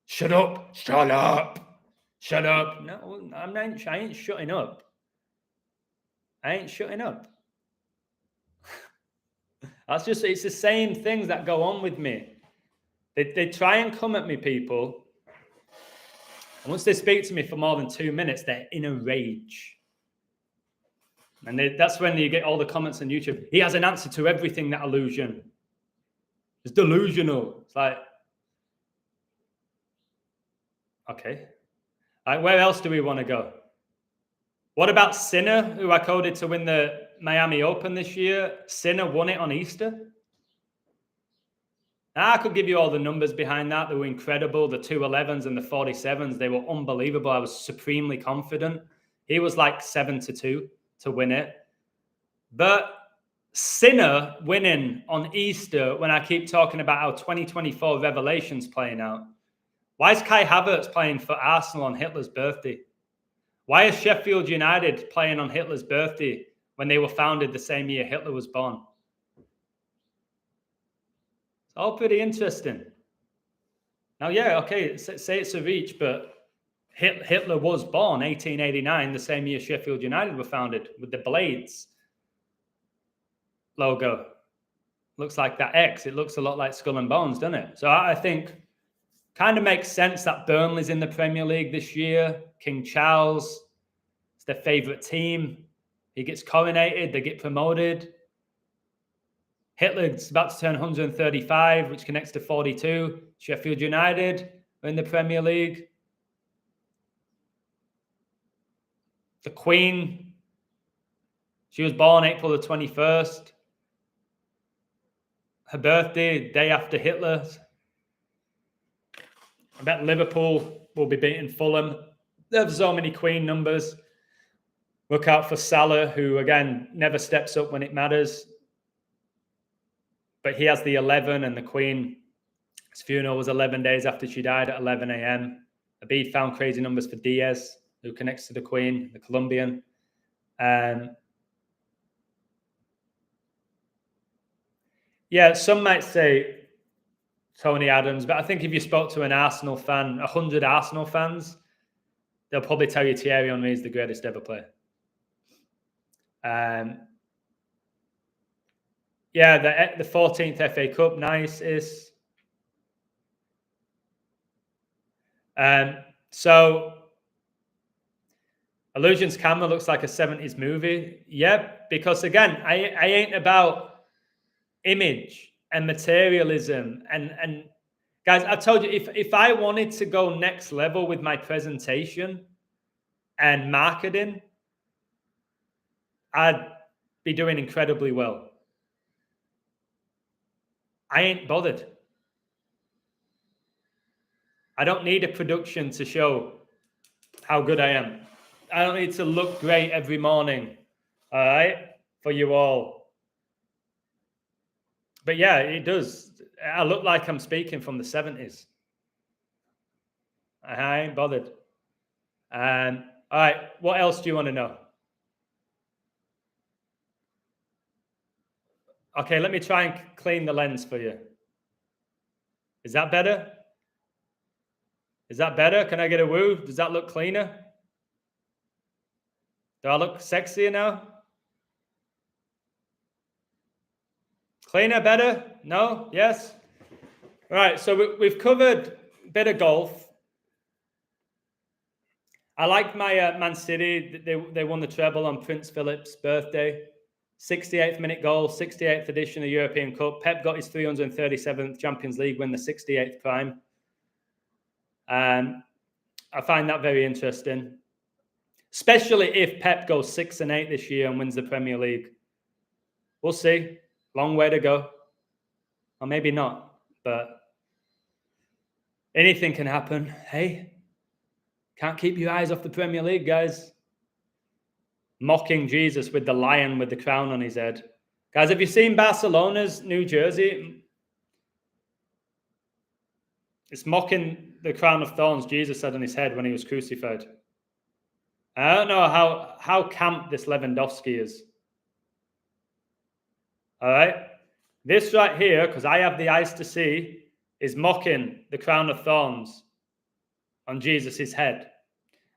Shut up. Shut up. Shut up. No, I ain't shutting up. I ain't shutting up. That's just, it's the same things that go on with me. They try and come at me, people. And once they speak to me for more than 2 minutes, they're in a rage. And that's when you get all the comments on YouTube. He has an answer to everything, that illusion. It's delusional. It's like, okay. Like, where else do we want to go? What about Sinner, who I coded to win the Miami Open this year? Sinner won it on Easter. Now, I could give you all the numbers behind that. They were incredible. The 211s and the 47s, they were unbelievable. I was supremely confident. He was like 7-2 to win it. But Sinner winning on Easter, when I keep talking about how 2024 Revelation's playing out. Why is Kai Havertz playing for Arsenal on Hitler's birthday? Why is Sheffield United playing on Hitler's birthday when they were founded the same year Hitler was born? It's all pretty interesting. Now, yeah, okay, say it's a reach, but Hitler was born 1889, the same year Sheffield United were founded, with the Blades logo. Looks like that X. It looks a lot like Skull and Bones, doesn't it? So I think kind of makes sense that Burnley's in the Premier League this year. King Charles, it's their favourite team. He gets coronated, they get promoted. Hitler's about to turn 135, which connects to 42. Sheffield United are in the Premier League. The Queen, she was born April the 21st. Her birthday, day after Hitler's. I bet Liverpool will be beating Fulham. There's so many Queen numbers. Look out for Salah, who, again, never steps up when it matters. But he has the 11, and the Queen, his funeral was 11 days after she died at 11 a.m. Abid found crazy numbers for Diaz, who connects to the Queen, the Colombian. Yeah, some might say Tony Adams, but I think if you spoke to an Arsenal fan, 100 Arsenal fans, they'll probably tell you Thierry Henry is the greatest ever player. Yeah, the 14th FA Cup, nice is. So, Illusion's camera looks like a 70s movie. Yep, because again, I ain't about image and materialism. And guys, I told you, if I wanted to go next level with my presentation and marketing, I'd be doing incredibly well. I ain't bothered. I don't need a production to show how good I am. I don't need to look great every morning. All right? for you all. But yeah, it does. I look like I'm speaking from the 70s. I ain't bothered. All right, what else do you want to know? Okay, let me try and clean the lens for you. Is that better? Is that better? Can I get a woo? Does that look cleaner? Do I look sexier now? Cleaner, better? No? Yes? All right, so we've covered a bit of golf. I like my Man City. They won the treble on Prince Philip's birthday. 68th minute goal, 68th edition of the European Cup. Pep got his 337th Champions League win, the 68th prime. I find that very interesting, especially if Pep goes 6-8 this year and wins the Premier League. We'll see. Long way to go. Or maybe not, but anything can happen. Hey, can't keep your eyes off the Premier League, guys. Mocking Jesus with the lion with the crown on his head. Guys, have you seen Barcelona's new jersey? It's mocking the crown of thorns Jesus had on his head when he was crucified. I don't know how camp this Lewandowski is. All right. This right here, because I have the eyes to see, is mocking the crown of thorns on Jesus' head.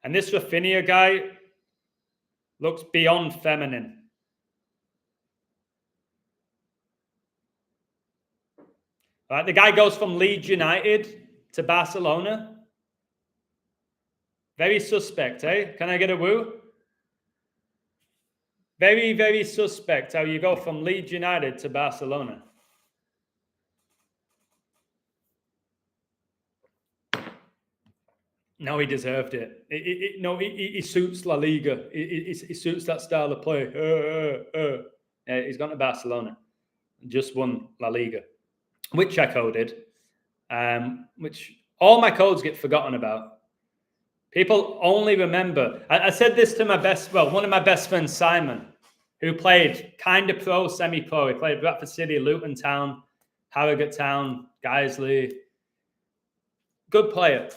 And this Rafinha guy looks beyond feminine. All right, the guy goes from Leeds United to Barcelona. Very suspect, eh? Can I get a woo? Very, very suspect how you go from Leeds United to Barcelona. No, he deserved it. He suits La Liga. He suits that style of play. He's gone to Barcelona. Just won La Liga, which I coded, which all my codes get forgotten about. People only remember. I said this to one of my best friends, Simon, who played kind of pro, semi-pro. He played Bradford City, Luton Town, Harrogate Town, Guiseley. Good player.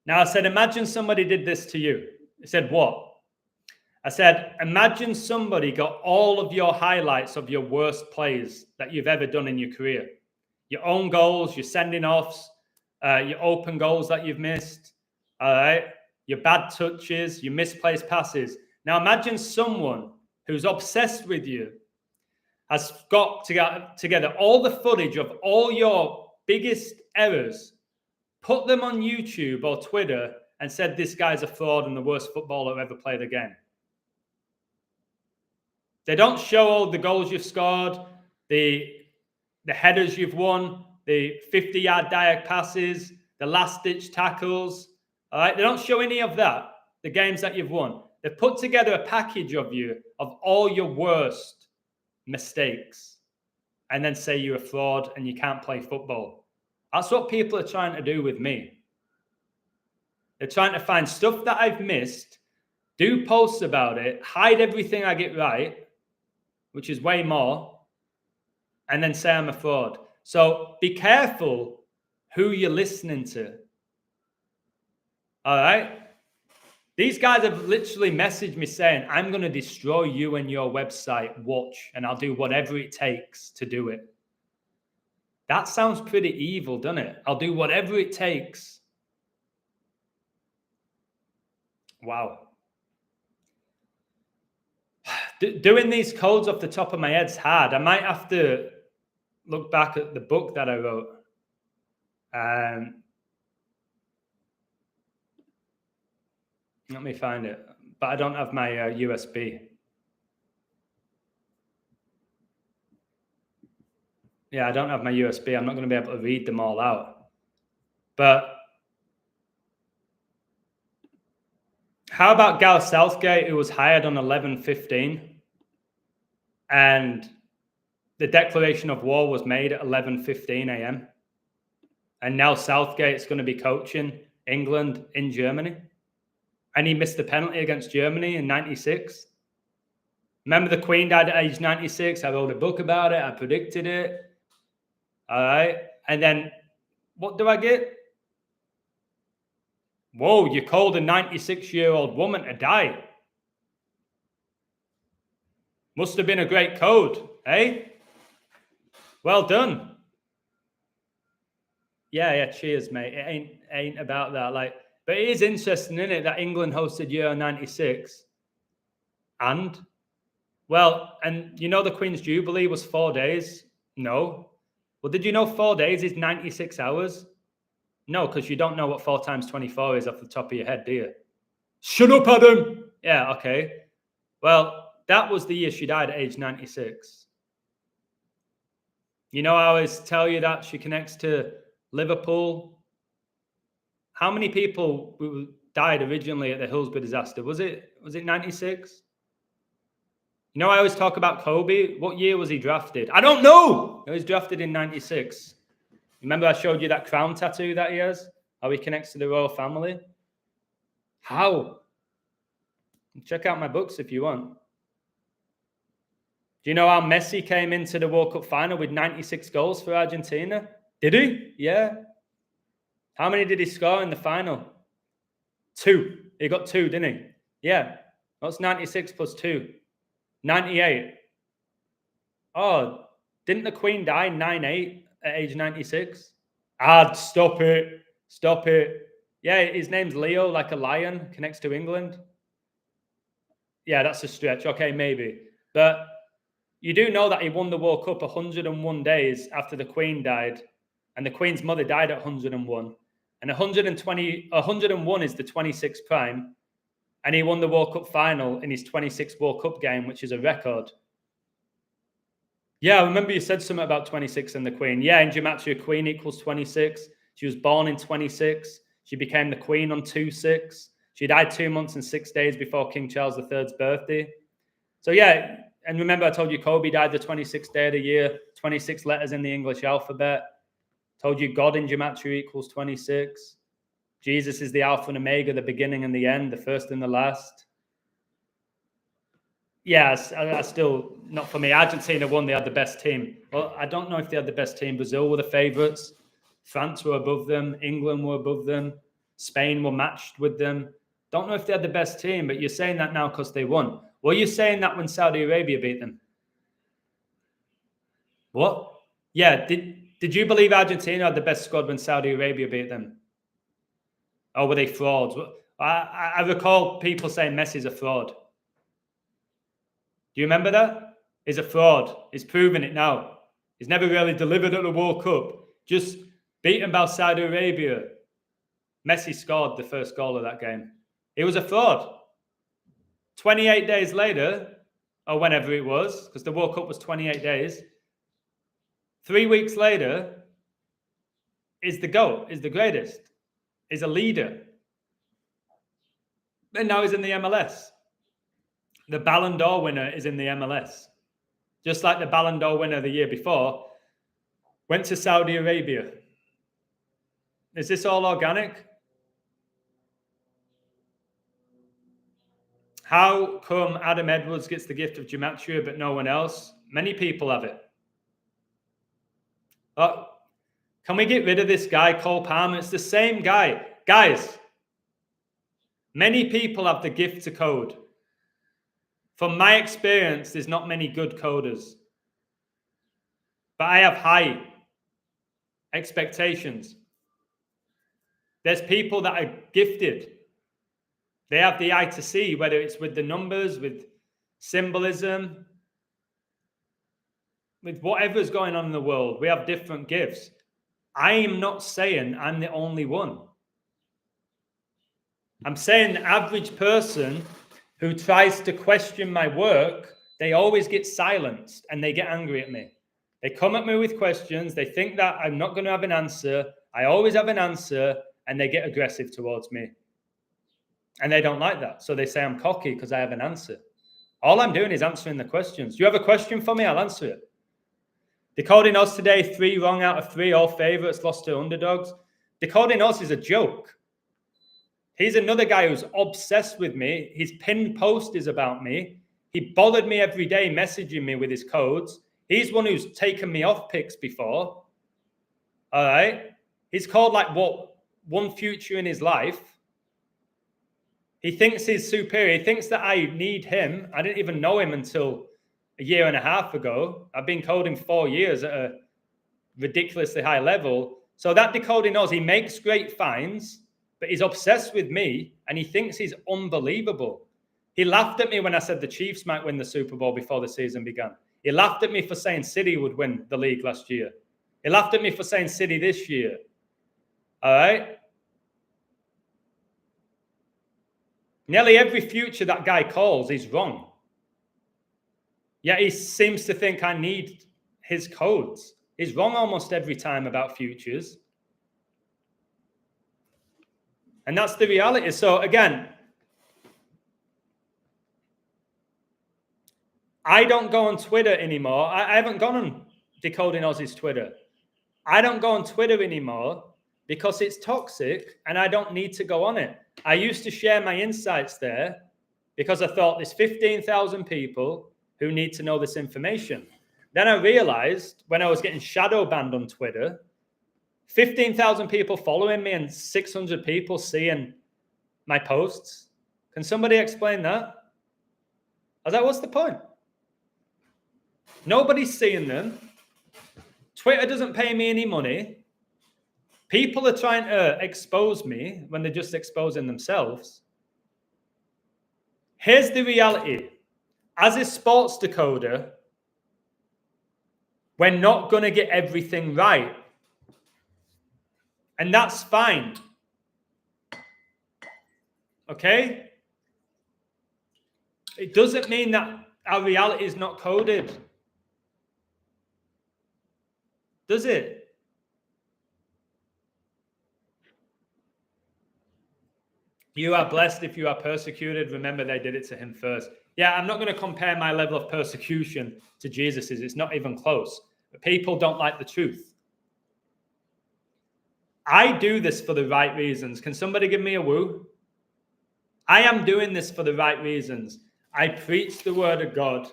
Now, I said, imagine somebody did this to you. He said, what? I said, imagine somebody got all of your highlights of your worst plays that you've ever done in your career. Your own goals, your sending offs, your open goals that you've missed. All right. Your bad touches, your misplaced passes. Now imagine someone who's obsessed with you has got together all the footage of all your biggest errors, put them on YouTube or Twitter, and said this guy's a fraud and the worst footballer who ever played a game. They don't show all the goals you've scored, the headers you've won, the 50-yard diag passes, the last-ditch tackles. All right, they don't show any of that, the games that you've won. They've put together a package of you, of all your worst mistakes, and then say you're a fraud and you can't play football. That's what people are trying to do with me. They're trying to find stuff that I've missed, do posts about it, hide everything I get right, which is way more, and then say I'm a fraud. So be careful who you're listening to. All right? These guys have literally messaged me saying, I'm going to destroy you and your website. Watch, and I'll do whatever it takes to do it. That sounds pretty evil, doesn't it? I'll do whatever it takes. Wow. Doing these codes off the top of my head's hard. I might have to look back at the book that I wrote. Let me find it. But I don't have my USB. Yeah, I don't have my USB. I'm not going to be able to read them all out. But how about Gareth Southgate, who was hired on 11:15, and the declaration of war was made at 11:15 a.m. And now Southgate's going to be coaching England in Germany, and he missed the penalty against Germany in '96. Remember the Queen died at age 96? I wrote a book about it. I predicted it. All right. And then what do I get? Whoa, you called a 96-year-old woman to die. Must have been a great code, eh? Well done. Yeah, cheers, mate. It ain't about that. Like, but it is interesting, isn't it, that England hosted Euro 96. And, well, and you know the Queen's Jubilee was 4 days? No. Well, did you know 4 days is 96 hours? No, because you don't know what 4 times 24 is off the top of your head, do you? Shut up, Adam! Yeah, okay. Well, that was the year she died at age 96. You know, I always tell you that she connects to Liverpool. How many people died originally at the Hillsborough disaster? Was it 96? You know, I always talk about Kobe. What year was he drafted? I don't know. He was drafted in 96. Remember I showed you that crown tattoo that he has? How he connects to the royal family? How? Check out my books if you want. Do you know how Messi came into the World Cup final with 96 goals for Argentina? Did he? Yeah. How many did he score in the final? 2. He got 2, didn't he? Yeah. What's 96 plus 2? 98. Oh, didn't the Queen die 9/8 at age 96? Stop it. Stop it. Yeah, his name's Leo, like a lion, connects to England. Yeah, that's a stretch. Okay, maybe. But you do know that he won the World Cup 101 days after the Queen died, and the Queen's mother died at 101. And 101 is the 26th prime, and he won the World Cup final in his 26th World Cup game, which is a record. Yeah, I remember you said something about 26 and the Queen. Yeah, in gematria, Queen equals 26. She was born in 26. She became the Queen on 2/6. She died 2 months and 6 days before King Charles III's birthday. So yeah, and remember I told you Kobe died the 26th day of the year, 26 letters in the English alphabet. Told you God in gematria equals 26. Jesus is the Alpha and Omega, the beginning and the end, the first and the last. Yes, I still, not for me. Argentina won. They had the best team. Well, I don't know if they had the best team. Brazil were the favourites. France were above them. England were above them. Spain were matched with them. Don't know if they had the best team, but you're saying that now because they won. Were you saying that when Saudi Arabia beat them? What? Yeah, did you believe Argentina had the best squad when Saudi Arabia beat them? Or were they frauds? I recall people saying Messi's a fraud. Do you remember that? He's a fraud. He's proven it now. He's never really delivered at the World Cup. Just beaten by Saudi Arabia. Messi scored the first goal of that game. He was a fraud. 28 days later, or whenever it was, because the World Cup was 28 days, 3 weeks later, is the GOAT, is the greatest, is a leader. And now he's in the MLS. The Ballon d'Or winner is in the MLS. Just like the Ballon d'Or winner the year before went to Saudi Arabia. Is this all organic? How come Adam Edwards gets the gift of gematria but no one else? Many people have it. Oh, can we get rid of this guy, Cole Palmer? It's the same guy. Guys, many people have the gift to code. From my experience, there's not many good coders. But I have high expectations. There's people that are gifted. They have the eye to see, whether it's with the numbers, with symbolism, with whatever's going on in the world. We have different gifts. I am not saying I'm the only one. I'm saying the average person who tries to question my work, they always get silenced and they get angry at me. They come at me with questions. They think that I'm not going to have an answer. I always have an answer, and they get aggressive towards me. And they don't like that. So they say I'm cocky because I have an answer. All I'm doing is answering the questions. Do you have a question for me? I'll answer it. Decoding odds today, 3 wrong out of 3. All favourites lost to underdogs. Decoding odds is a joke. He's another guy who's obsessed with me. His pinned post is about me. He bothered me every day, messaging me with his codes. He's one who's taken me off picks before. All right. He's called like what? One future in his life. He thinks he's superior. He thinks that I need him. I didn't even know him until a year and a half ago. I've been coding 4 years at a ridiculously high level. So that Decoding knows he makes great finds, but he's obsessed with me and he thinks he's unbelievable. He laughed at me when I said the Chiefs might win the Super Bowl before the season began. He laughed at me for saying City would win the league last year. He laughed at me for saying City this year. All right? Nearly every future that guy calls, he's wrong. Yet he seems to think I need his codes. He's wrong almost every time about futures. And that's the reality. So again, I don't go on Twitter anymore. I haven't gone on Decoding Aussie's Twitter. I don't go on Twitter anymore because it's toxic and I don't need to go on it. I used to share my insights there because I thought there's 15,000 people who need to know this information. Then I realized when I was getting shadow banned on Twitter, 15,000 people following me and 600 people seeing my posts. Can somebody explain that? I was like, what's the point? Nobody's seeing them. Twitter doesn't pay me any money. People are trying to expose me when they're just exposing themselves. Here's the reality. As a sports decoder, we're not going to get everything right. And that's fine. Okay? It doesn't mean that our reality is not coded. Does it? You are blessed if you are persecuted. Remember, they did it to him first. Yeah, I'm not going to compare my level of persecution to Jesus's. It's not even close. But people don't like the truth. I do this for the right reasons. Can somebody give me a woo? I am doing this for the right reasons. I preach the word of God.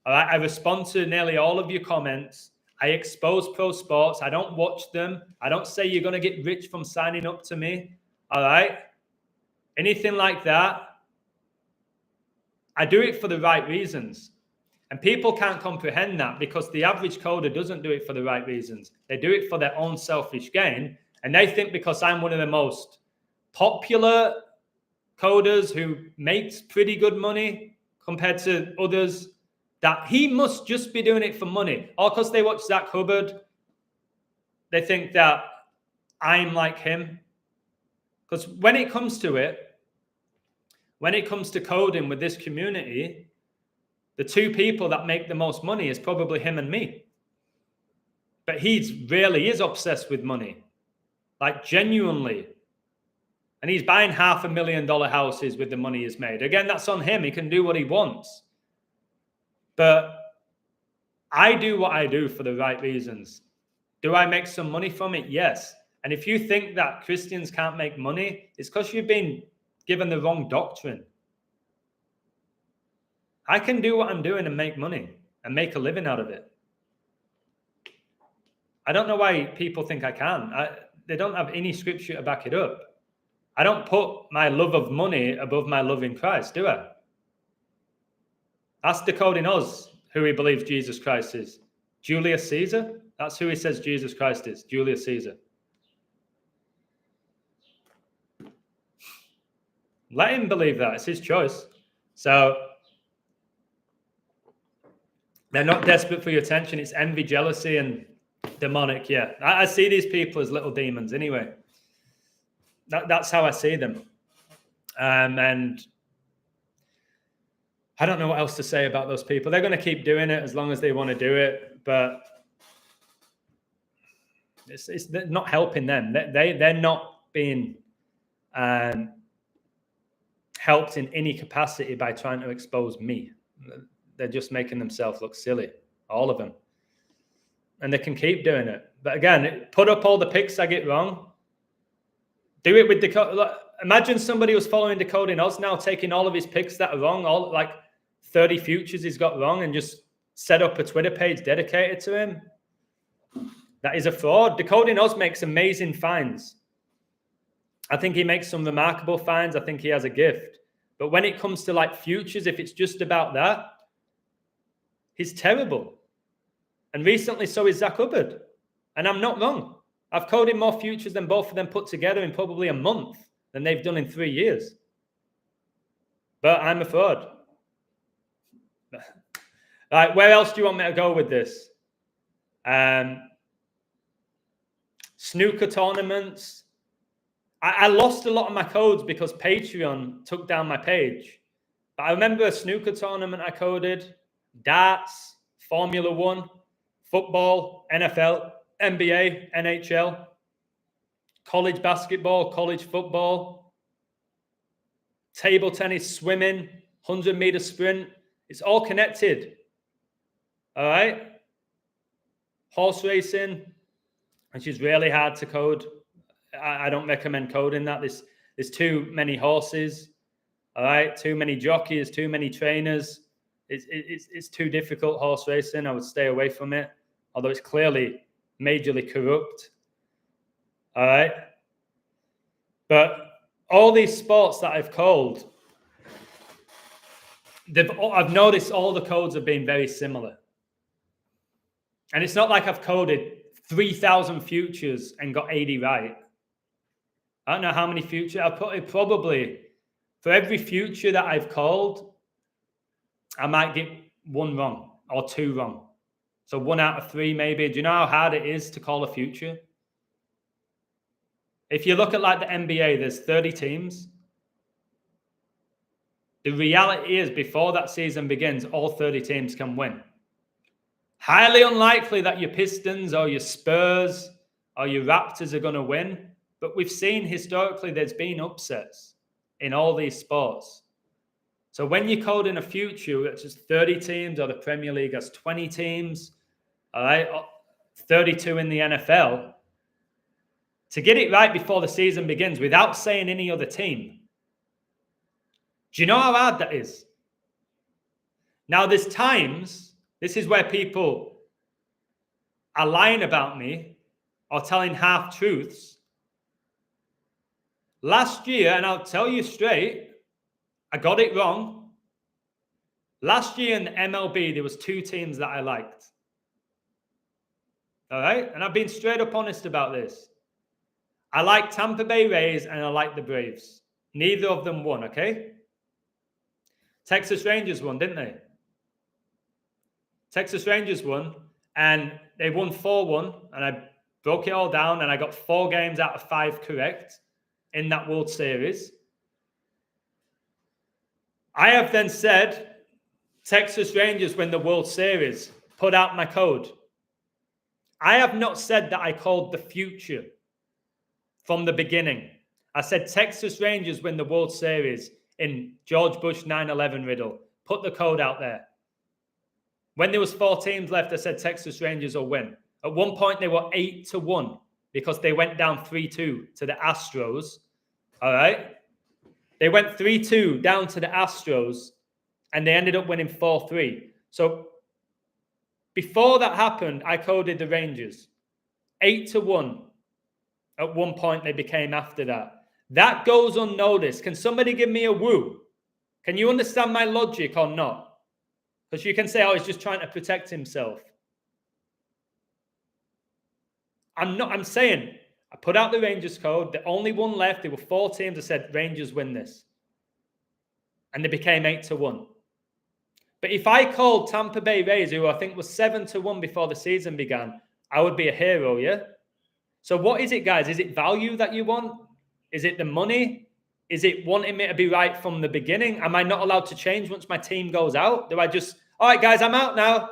All right, I respond to nearly all of your comments. I expose pro sports. I don't watch them. I don't say you're going to get rich from signing up to me. All right? Anything like that. I do it for the right reasons. And people can't comprehend that because the average coder doesn't do it for the right reasons. They do it for their own selfish gain. And they think because I'm one of the most popular coders who makes pretty good money compared to others, that he must just be doing it for money. Or because they watch Zach Hubbard, they think that I'm like him. Because when it comes to it, when it comes to coding with this community, the two people that make the most money is probably him and me. But he really is obsessed with money. Like genuinely. And he's buying $500,000 houses with the money he's made. Again, that's on him. He can do what he wants. But I do what I do for the right reasons. Do I make some money from it? Yes. And if you think that Christians can't make money, it's because you've been given the wrong doctrine. I can do what I'm doing and make money and make a living out of it. I don't know why people think I can. They don't have any scripture to back it up. I don't put my love of money above my love in Christ, do I? Ask Decoding Oz who he believes Jesus Christ is. Julius Caesar? That's who he says Jesus Christ is, Julius Caesar. Let him believe that. It's his choice. So they're not desperate for your attention. It's envy, jealousy, and demonic. Yeah, I see these people as little demons anyway. That's how I see them. And I don't know what else to say about those people. They're going to keep doing it as long as they want to do it. But it's not helping them. They're not being helped in any capacity by trying to expose me. They're just making themselves look silly, all of them. And they can keep doing it. But again, put up all the picks I get wrong. Do it with Decoding. Imagine somebody was following Decoding Oz now, taking all of his picks that are wrong, all like 30 futures he's got wrong and just set up a Twitter page dedicated to him. That is a fraud. Decoding Oz makes amazing finds. I think he makes some remarkable finds. I think he has a gift. But when it comes to like futures, if it's just about that, he's terrible. And recently, so is Zach Hubbard. And I'm not wrong. I've coded more futures than both of them put together in probably a month than they've done in 3 years. But I'm a fraud. Right, where else do you want me to go with this? Snooker tournaments. I lost a lot of my codes because Patreon took down my page. But I remember a snooker tournament I coded, darts, Formula One, football, NFL, NBA, NHL, college basketball, college football, table tennis, swimming, 100-meter sprint. It's all connected. All right? Horse racing, which is really hard to code. I don't recommend coding that. There's too many horses. All right? Too many jockeys, too many trainers. It's too difficult, horse racing. I would stay away from it, although it's clearly majorly corrupt. All right? But all these sports that I've called, I've noticed all the codes have been very similar. And it's not like I've coded 3,000 futures and got 80 right. I don't know how many futures. I've probably, for every future that I've called, I might get 1 wrong or 2 wrong. So 1 out of 3 maybe. Do you know how hard it is to call a future? If you look at like the NBA, there's 30 teams. The reality is before that season begins, all 30 teams can win. Highly unlikely that your Pistons or your Spurs or your Raptors are going to win. But we've seen historically there's been upsets in all these sports. So when you code in a future, it's just 30 teams, or the Premier League has 20 teams, all right, 32 in the NFL, to get it right before the season begins without saying any other team, do you know how hard that is? Now, there's times, this is where people are lying about me or telling half-truths. Last year, and I'll tell you straight, I got it wrong. Last year in the MLB, there was 2 teams that I liked. All right? And I've been straight up honest about this. I like Tampa Bay Rays and I like the Braves. Neither of them won, okay? Texas Rangers won, didn't they? Texas Rangers won, and they won 4-1, and I broke it all down, and I got 4 games out of 5 correct in that World Series. I have then said, Texas Rangers win the World Series, put out my code. I have not said that I called the future from the beginning. I said Texas Rangers win the World Series in George Bush 9/11 riddle. Put the code out there. When there was 4 teams left, I said Texas Rangers will win. At one point, they were 8-1 because they went down 3-2 to the Astros. All right? They went 3-2 down to the Astros, and they ended up winning 4-3. So before that happened, I coded the Rangers. 8-1 at one point they became after that. That goes unnoticed. Can somebody give me a woo? Can you understand my logic or not? Because you can say, oh, he's just trying to protect himself. I'm saying, I put out the Rangers code. The only one left, there were 4 teams. I said, Rangers win this. And they became 8-1. But if I called Tampa Bay Rays, who I think was 7-1 before the season began, I would be a hero, yeah? So what is it, guys? Is it value that you want? Is it the money? Is it wanting me to be right from the beginning? Am I not allowed to change once my team goes out? Do I just, all right, guys, I'm out now.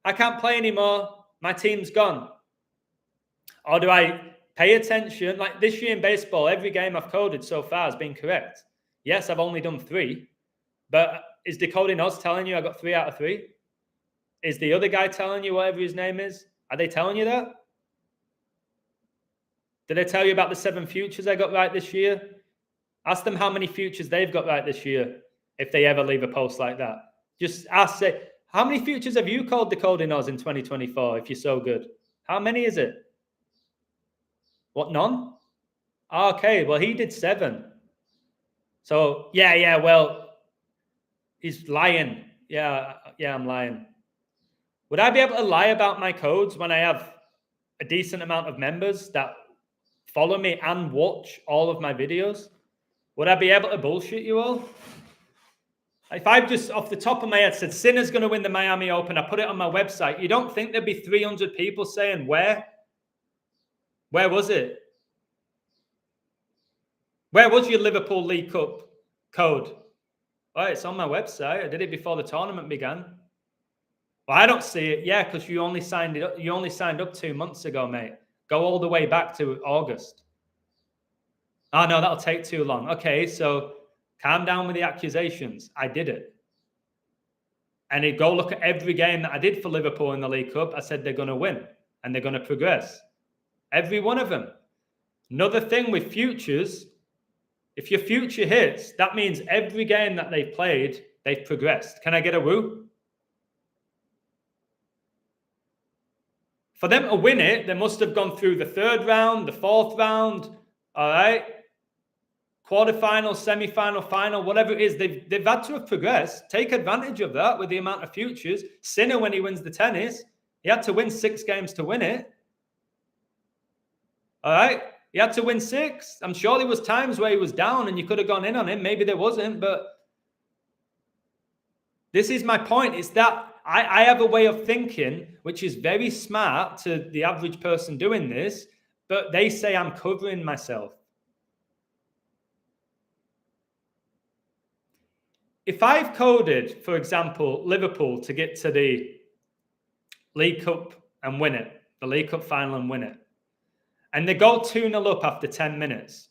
I can't play anymore. My team's gone. Or do I pay attention? Like this year in baseball, every game I've coded so far has been correct. Yes, I've only done 3. But is Decoding Oz telling you I got 3 out of 3? Is the other guy telling you whatever his name is? Are they telling you that? Did I tell you about the 7 futures I got right this year? Ask them how many futures they've got right this year if they ever leave a post like that. Just ask it. How many futures have you called Decoding Oz in 2024 if you're so good? How many is it? What, none? Okay, well, he did 7. So, yeah, well, he's lying. Yeah, I'm lying. Would I be able to lie about my codes when I have a decent amount of members that follow me and watch all of my videos? Would I be able to bullshit you all? If I've just off the top of my head said Sinner's going to win the Miami Open, I put it on my website, you don't think there'd be 300 people saying where? Where was it? Where was your Liverpool League Cup code? Oh, it's on my website. I did it before the tournament began. Well, I don't see it. Yeah, because you only signed it up. You only signed up 2 months ago, mate. Go all the way back to August. Oh no, that'll take too long. Okay, so calm down with the accusations. I did it. And you go look at every game that I did for Liverpool in the League Cup. I said they're going to win and they're going to progress. Every one of them. Another thing with futures, if your future hits, that means every game that they've played, they've progressed. Can I get a woo? For them to win it, they must have gone through the 3rd round, the 4th round, all right? Quarterfinal, semi-final, final, whatever it is, they've had to have progressed. Take advantage of that with the amount of futures. Sinner, when he wins the tennis, he had to win 6 games to win it. All right? He had to win 6. I'm sure there was times where he was down and you could have gone in on him. Maybe there wasn't, but this is my point. It's that I have a way of thinking which is very smart to the average person doing this, but they say I'm covering myself. If I've coded, for example, Liverpool to get to the League Cup and win it, the League Cup final and win it, and they go 2-0 up after 10 minutes,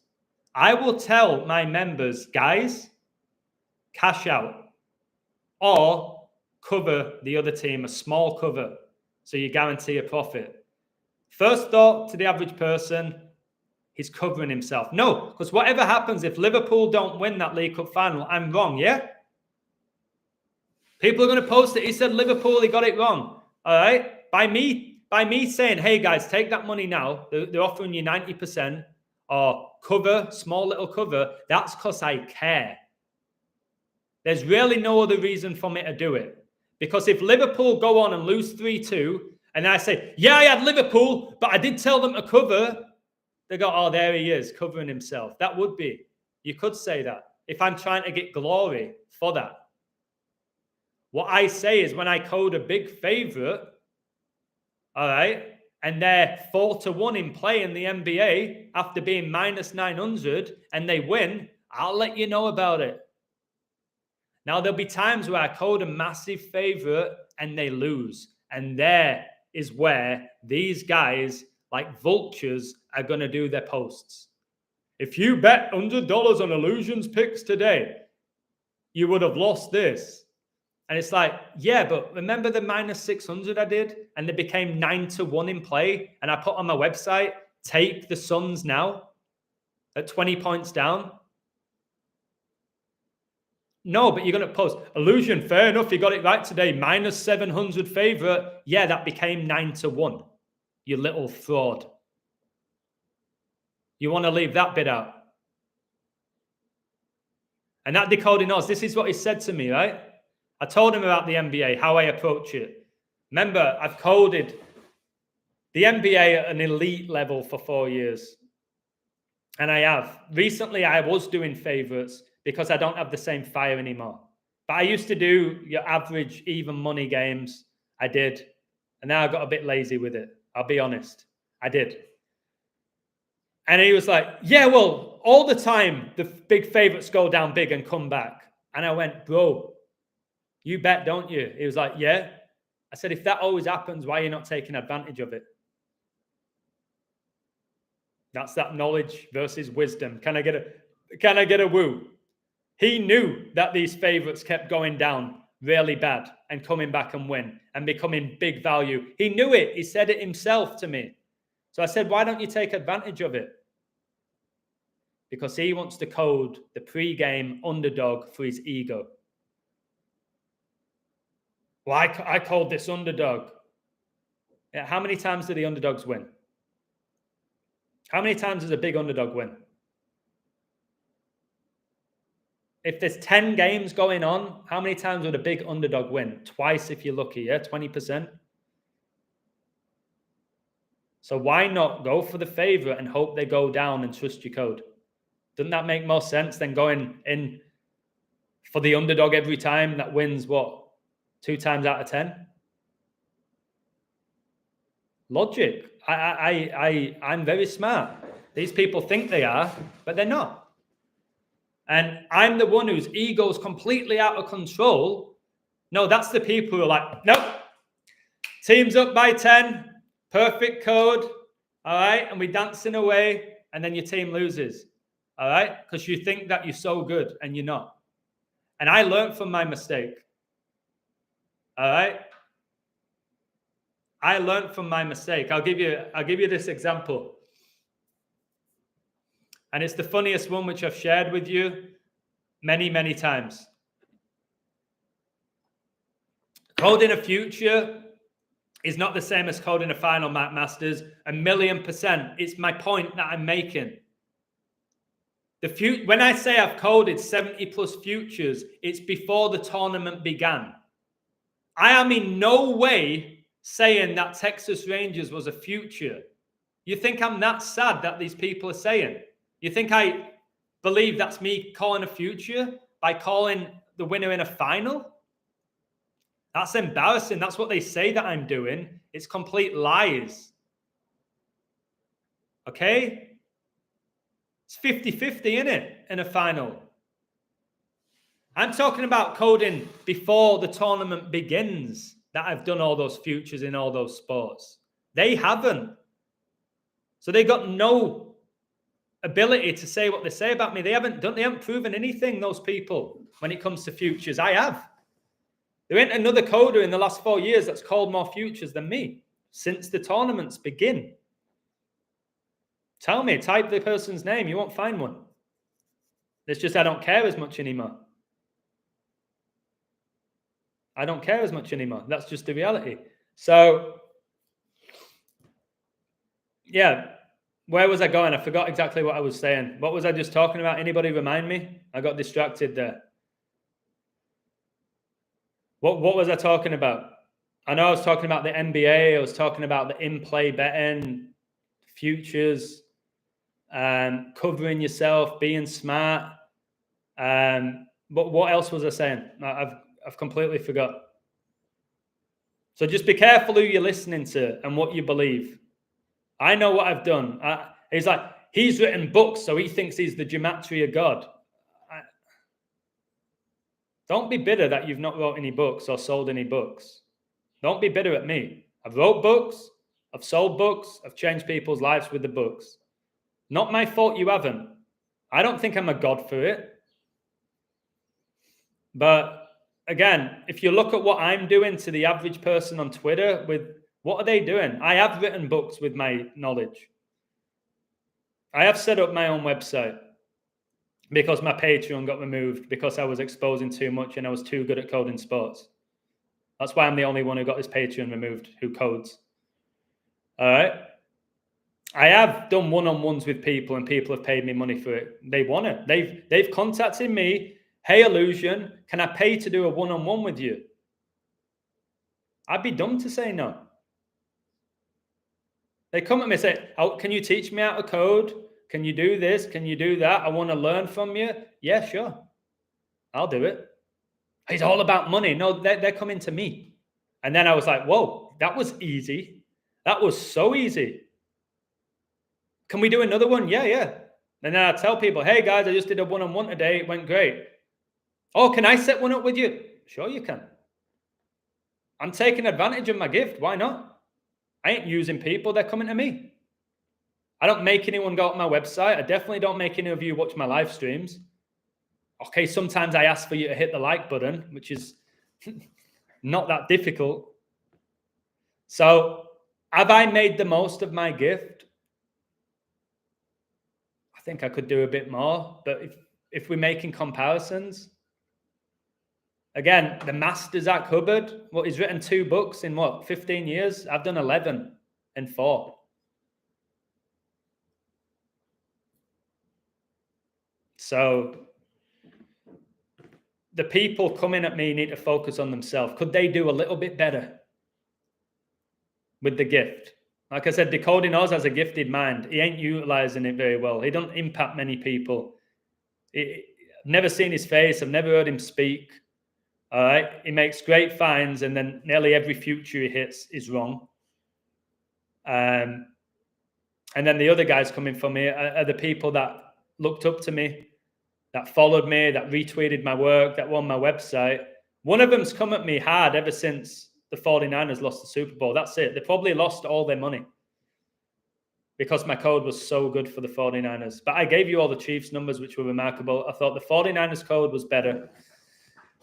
I will tell my members, guys, cash out or cover the other team, a small cover, so you guarantee a profit. First thought to the average person, he's covering himself. No, because whatever happens, if Liverpool don't win that League Cup final, I'm wrong, yeah? People are going to post it. He said Liverpool, he got it wrong. All right? By me saying, hey, guys, take that money now. They're offering you 90% or cover, small little cover. That's because I care. There's really no other reason for me to do it. Because if Liverpool go on and lose 3-2, and I say, yeah, I had Liverpool, but I did tell them to cover, they go, oh, there he is, covering himself. That would be. You could say that if I'm trying to get glory for that. What I say is when I code a big favorite, all right, and they're 4-1 in play in the NBA after being minus 900 and they win, I'll let you know about it. Now, there'll be times where I code a massive favorite and they lose. And there is where these guys, like vultures, are going to do their posts. If you bet $100 on Illusions picks today, you would have lost this. And it's like, yeah, but remember the minus 600 I did? And they became 9-1 in play. And I put on my website, take the Suns now at 20 points down. No, but you're going to post Illusion. Fair enough. You got it right today. Minus 700 favorite. Yeah, that became 9-1. You little fraud. You want to leave that bit out. And that Decoding Oz, this is what he said to me, right? I told him about the NBA, how I approach it. Remember, I've coded the NBA at an elite level for 4 years. And I have. Recently, I was doing favorites because I don't have the same fire anymore. But I used to do your average even money games. I did. And now I got a bit lazy with it. I'll be honest. I did. And he was like, yeah, well, all the time, the big favorites go down big and come back. And I went, bro, you bet, don't you? He was like, yeah. I said, if that always happens, why are you not taking advantage of it? That's that knowledge versus wisdom. Can I get a woo? He knew that these favorites kept going down really bad and coming back and win and becoming big value. He knew it. He said it himself to me. So I said, why don't you take advantage of it? Because he wants to code the pre-game underdog for his ego. Well, I called this underdog. Yeah, how many times do the underdogs win? How many times does a big underdog win? If there's 10 games going on, how many times would a big underdog win? Twice if you're lucky, yeah? 20%. So why not go for the favorite and hope they go down and trust your code? Doesn't that make more sense than going in for the underdog every time that wins, what, 2 times out of 10? Logic. I'm very smart. These people think they are, but they're not. And I'm the one whose ego is completely out of control. No, that's the people who are like, nope, team's up by 10, perfect code, all right? And we're dancing away, and then your team loses, all right? Because you think that you're so good, and you're not. And I learned from my mistake, all right? I learned from my mistake. I'll give you this example. And it's the funniest one, which I've shared with you many, many times. Coding a future is not the same as coding a final masters. 1,000,000%. It's my point that I'm making. When I say I've coded 70 plus futures, it's before the tournament began. I am in no way saying that Texas Rangers was a future. You think I'm that sad that these people are saying? You think I believe that's me calling a future by calling the winner in a final? That's embarrassing. That's what they say that I'm doing. It's complete lies. Okay? It's 50-50, isn't it, in a final? I'm talking about coding before the tournament begins, that I've done all those futures in all those sports. They haven't. So they got no ability to say what they say about me. They haven't proven anything, those people, when it comes to futures. I have. There ain't another coder in the last 4 years that's called more futures than me since the tournaments begin. Tell me, type the person's name. You won't find one. It's just I don't care as much anymore. I don't care as much anymore. That's just the reality. So, yeah. Where was I going? I forgot exactly what I was saying. What was I just talking about? Anybody remind me? I got distracted there. What was I talking about? I know I was talking about the NBA. I was talking about the in-play betting, futures, covering yourself, being smart. But what else was I saying? I've completely forgot. So just be careful who you're listening to and what you believe. I know what I've done. He's like, he's written books, so he thinks he's the gematria of God. Don't be bitter that you've not wrote any books or sold any books. Don't be bitter at me. I've wrote books. I've sold books. I've changed people's lives with the books. Not my fault you haven't. I don't think I'm a god for it. But again, if you look at what I'm doing to the average person on Twitter, what are they doing? I have written books with my knowledge. I have set up my own website because my Patreon got removed because I was exposing too much and I was too good at coding sports. That's why I'm the only one who got his Patreon removed who codes. All right. I have done one-on-ones with people and people have paid me money for it. They want it. They've contacted me. Hey, Illusion, can I pay to do a one-on-one with you? I'd be dumb to say no. They come at me and say, oh, can you teach me how to code? Can you do this? Can you do that? I want to learn from you. Yeah, sure. I'll do it. It's all about money. No, they're coming to me. And then I was like, whoa, that was easy. That was so easy. Can we do another one? Yeah. And then I tell people, hey, guys, I just did a one-on-one today. It went great. Oh, can I set one up with you? Sure you can. I'm taking advantage of my gift. Why not? I ain't using people. They're coming to me. I don't make anyone go to my website. I definitely don't make any of you watch my live streams. Okay, sometimes I ask for you to hit the like button, which is not that difficult. So have I made the most of my gift? I think I could do a bit more. But if we're making comparisons, Again, the master's at Hubbard. What, he's written 2 books in 15 years? I've done 11 in 4. So the people coming at me need to focus on themselves. Could they do a little bit better with the gift? Like I said, Decoding Oz has a gifted mind. He ain't utilizing it very well. He don't impact many people. I've never seen his face. I've never heard him speak. All right. He makes great finds, and then nearly every future he hits is wrong. And then the other guys coming from me are the people that looked up to me, that followed me, that retweeted my work, that were on my website. One of them's come at me hard ever since the 49ers lost the Super Bowl. That's it. They probably lost all their money because my code was so good for the 49ers. But I gave you all the Chiefs numbers, which were remarkable. I thought the 49ers code was better.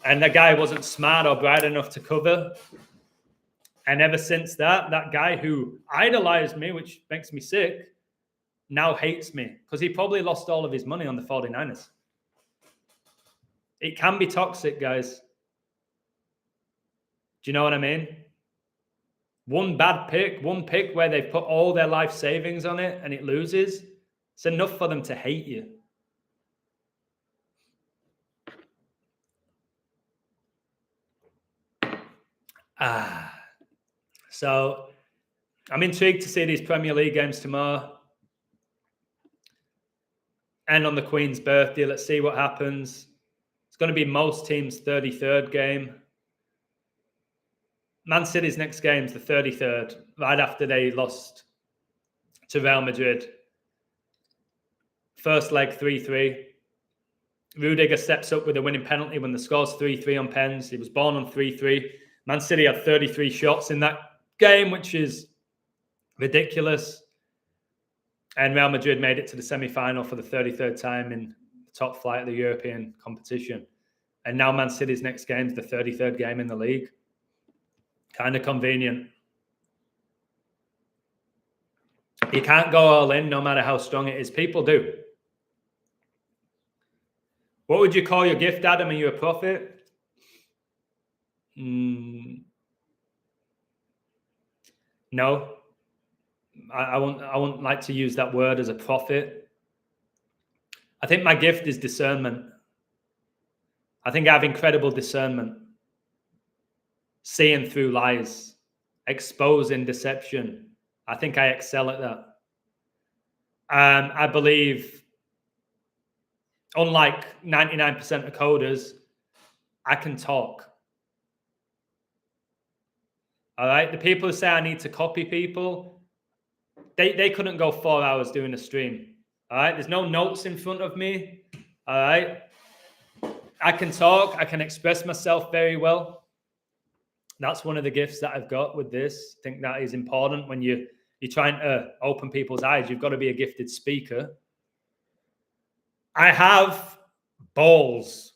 And the guy wasn't smart or bright enough to cover. And ever since that guy who idolized me, which makes me sick, now hates me because he probably lost all of his money on the 49ers. It can be toxic, guys. Do you know what I mean? One bad pick, one pick where they've put all their life savings on it and it loses, it's enough for them to hate you. So I'm intrigued to see these Premier League games tomorrow. And on the Queen's birthday, let's see what happens. It's going to be most teams' 33rd game. Man City's next game's the 33rd, right after they lost to Real Madrid. First leg 3-3. Rudiger steps up with a winning penalty when the score's 3-3 on pens. He was born on 3-3. Man City had 33 shots in that game, which is ridiculous. And Real Madrid made it to the semi-final for the 33rd time in the top flight of the European competition. And now Man City's next game is the 33rd game in the league. Kind of convenient. You can't go all in no matter how strong it is. People do. What would you call your gift, Adam? Are you a prophet? No. I won't like to use that word as a prophet. I think my gift is discernment. I think I have incredible discernment. Seeing through lies, exposing deception. I think I excel at that. I believe, unlike 99% of coders, I can talk. All right? The people who say I need to copy people, they couldn't go 4 hours doing a stream. All right? There's no notes in front of me. All right? I can talk. I can express myself very well. That's one of the gifts that I've got with this. I think that is important when you're trying to open people's eyes. You've got to be a gifted speaker. I have balls.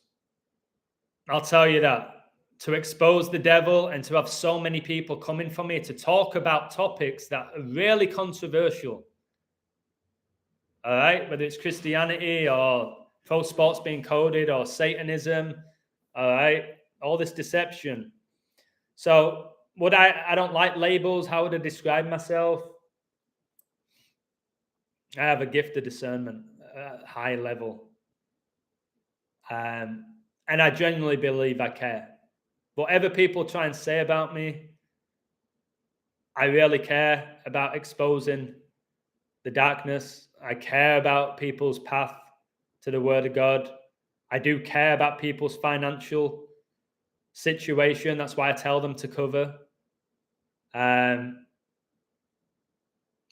I'll tell you that. To expose the devil and to have so many people coming for me to talk about topics that are really controversial. All right? Whether it's Christianity or pro sports being coded or Satanism. All right? All this deception. So I don't like labels. How would I describe myself? I have a gift of discernment at a high level. And I genuinely believe I care. Whatever people try and say about me, I really care about exposing the darkness. I care about people's path to the Word of God. I do care about people's financial situation. That's why I tell them to cover.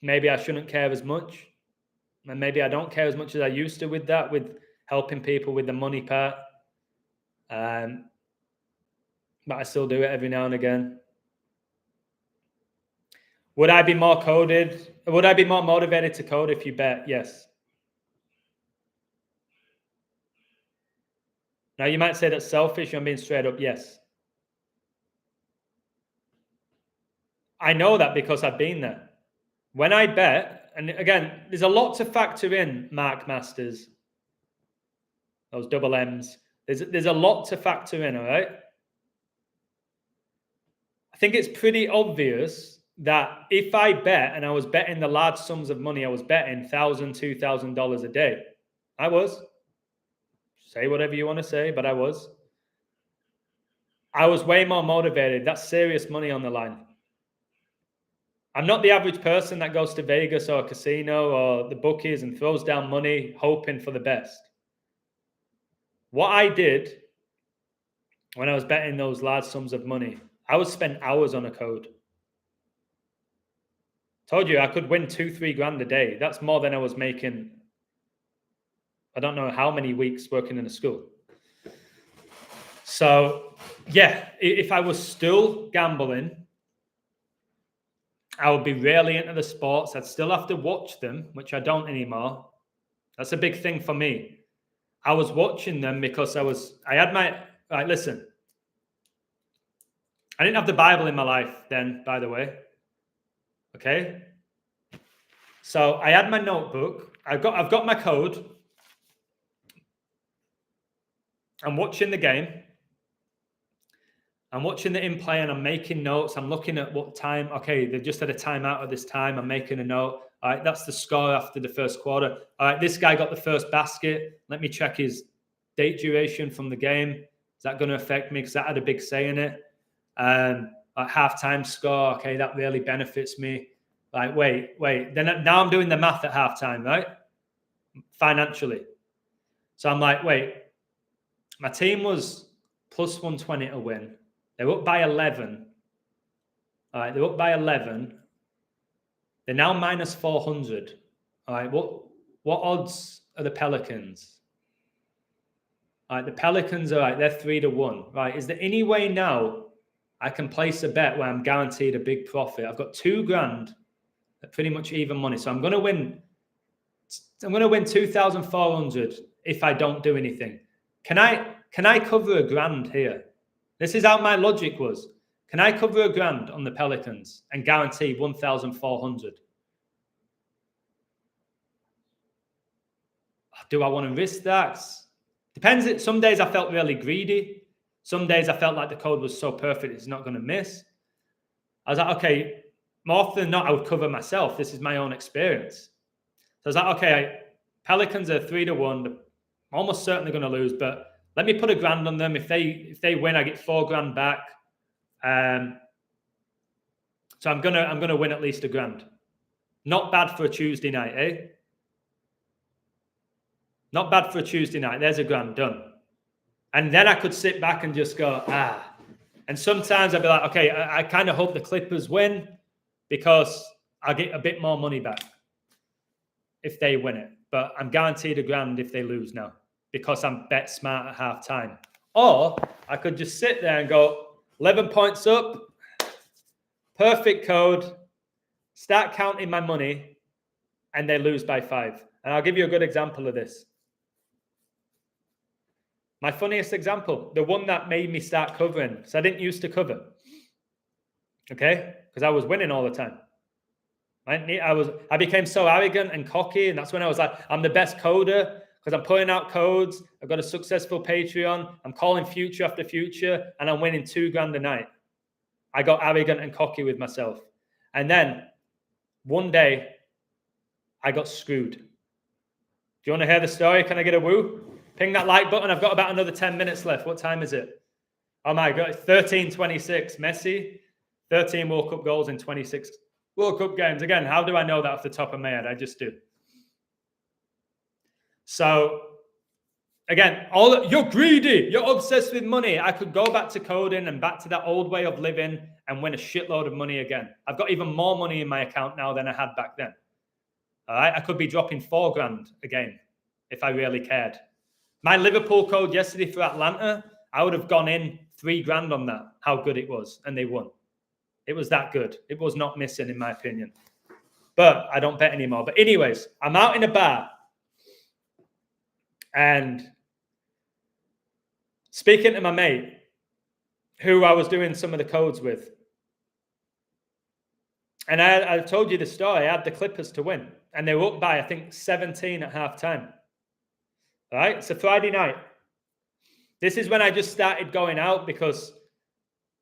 Maybe I shouldn't care as much. And maybe I don't care as much as I used to with that, with helping people with the money part. But I still do it every now and again. Would I be more coded? Would I be more motivated to code if you bet? Yes. Now, you might say that's selfish. I'm being straight up. Yes. I know that because I've been there. When I bet, and again, there's a lot to factor in, Mark Masters. Those double M's. There's a lot to factor in, all right? I think it's pretty obvious that if I bet, and I was betting the large sums of money, I was betting $1,000, $2,000 a day. I was. Say whatever you want to say, but I was. I was way more motivated. That's serious money on the line. I'm not the average person that goes to Vegas or a casino or the bookies and throws down money hoping for the best. What I did when I was betting those large sums of money, I would spend hours on a code. Told you I could win 2-3 grand a day. That's more than I was making. I don't know how many weeks working in a school. So yeah, if I was still gambling, I would be really into the sports. I'd still have to watch them, which I don't anymore. That's a big thing for me. I was watching them because I had my, right, listen. I didn't have the Bible in my life then, by the way. Okay? So I had my notebook. I've got my code. I'm watching the game. I'm watching the in play and I'm making notes. I'm looking at what time. Okay, they've just had a timeout at this time. I'm making a note. All right, that's the score after the first quarter. All right, this guy got the first basket. Let me check his date duration from the game. Is that going to affect me? Because that had a big say in it. Like halftime score. Okay, that really benefits me. Like, wait. Then now I'm doing the math at halftime, right? Financially. So I'm like, wait. My team was plus 120 to win. They were up by 11. All right, they're up by 11. They're now minus 400. All right, what odds are the Pelicans? All right, the Pelicans are they're 3-1. Right, is there any way now I can place a bet where I'm guaranteed a big profit? I've got 2 grand at pretty much even money, so I'm going to win. I'm going to win 2,400 if I don't do anything. Can I cover a grand here? This is how my logic was. Can I cover a grand on the Pelicans and guarantee 1,400? Do I want to risk that? Depends. Some days I felt really greedy. Some days I felt like the code was so perfect it's not going to miss. I was like, okay, more often than not, I would cover myself. This is my own experience. So I was like, okay, Pelicans are 3-1. I'm almost certainly going to lose, but let me put a grand on them. If they win, I get 4 grand back. So I'm gonna win at least a grand. Not bad for a Tuesday night, eh? Not bad for a Tuesday night. There's a grand done. And then I could sit back and just go, And sometimes I'd be like, okay, I kind of hope the Clippers win because I'll get a bit more money back if they win it. But I'm guaranteed a grand if they lose now because I'm bet smart at halftime. Or I could just sit there and go, 11 points up, perfect code, start counting my money, and they lose by 5. And I'll give you a good example of this. My funniest example, the one that made me start covering. So I didn't used to cover, okay? Because I was winning all the time. I became so arrogant and cocky, and that's when I was like, I'm the best coder because I'm putting out codes. I've got a successful Patreon. I'm calling future after future, and I'm winning 2 grand a night. I got arrogant and cocky with myself. And then one day, I got screwed. Do you want to hear the story? Can I get a woo? Ping that like button. I've got about another 10 minutes left. What time is it? Oh my God, 13:26. Messi, 13 World Cup goals in 26 World Cup games. Again, how do I know that off the top of my head? I just do. So, again, you're greedy. You're obsessed with money. I could go back to coding and back to that old way of living and win a shitload of money again. I've got even more money in my account now than I had back then. All right, I could be dropping 4 grand a game if I really cared. My Liverpool code yesterday for Atlanta, I would have gone in 3 grand on that, how good it was, and they won. It was that good. It was not missing, in my opinion. But I don't bet anymore. But anyways, I'm out in a bar and speaking to my mate, who I was doing some of the codes with. And I told you the story. I had the Clippers to win. And they were up by, I think, 17 at halftime. All right, it's a Friday night. This is when I just started going out because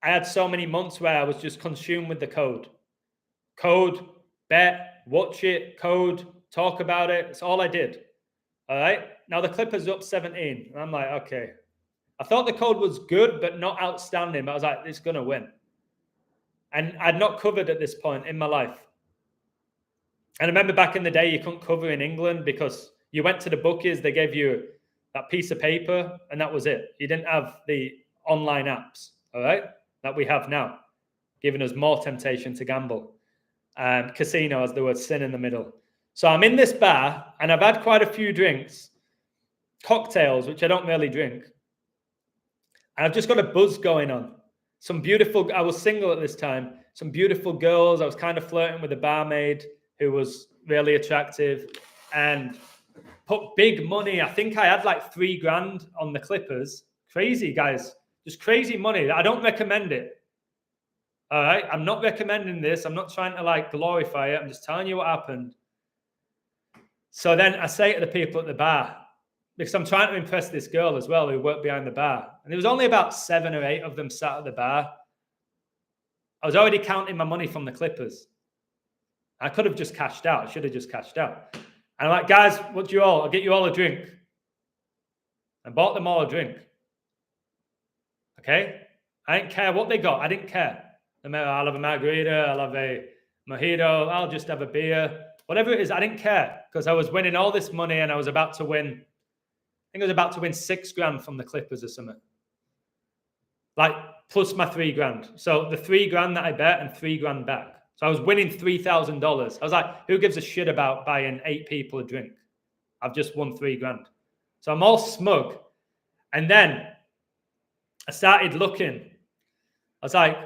I had so many months where I was just consumed with the code. Code, bet, watch it, code, talk about it. It's all I did. All right. Now the Clippers are up 17. And I'm like, okay. I thought the code was good, but not outstanding. But I was like, it's going to win. And I'd not covered at this point in my life. And I remember back in the day, you couldn't cover in England because you went to the bookies, they gave you that piece of paper, and that was it. You didn't have the online apps, all right, that we have now, giving us more temptation to gamble. Casino has the word sin in the middle. So I'm in this bar, and I've had quite a few drinks, cocktails, which I don't really drink. And I've just got a buzz going on. I was single at this time, some beautiful girls. I was kind of flirting with a barmaid who was really attractive and put big money. I think I had like $3,000 on the Clippers. Crazy, guys. Just crazy money. I don't recommend it. All right. I'm not recommending this. I'm not trying to like glorify it. I'm just telling you what happened. So then I say to the people at the bar, because I'm trying to impress this girl as well who worked behind the bar. And there was only about 7 or 8 of them sat at the bar. I was already counting my money from the Clippers. I could have just cashed out. I should have just cashed out. And I'm like, guys, I'll get you all a drink. I bought them all a drink. Okay? I didn't care what they got. I didn't care. I'll have a margarita. I'll have a mojito. I'll just have a beer. Whatever it is, I didn't care because I was winning all this money and I was about to win. I think I was about to win $6,000 from the Clippers or something. Like plus my $3,000. So the $3,000 that I bet and $3,000 back. So I was winning $3,000. I was like, who gives a shit about buying 8 people a drink? I've just won $3,000. So I'm all smug. And then I started looking. I was like,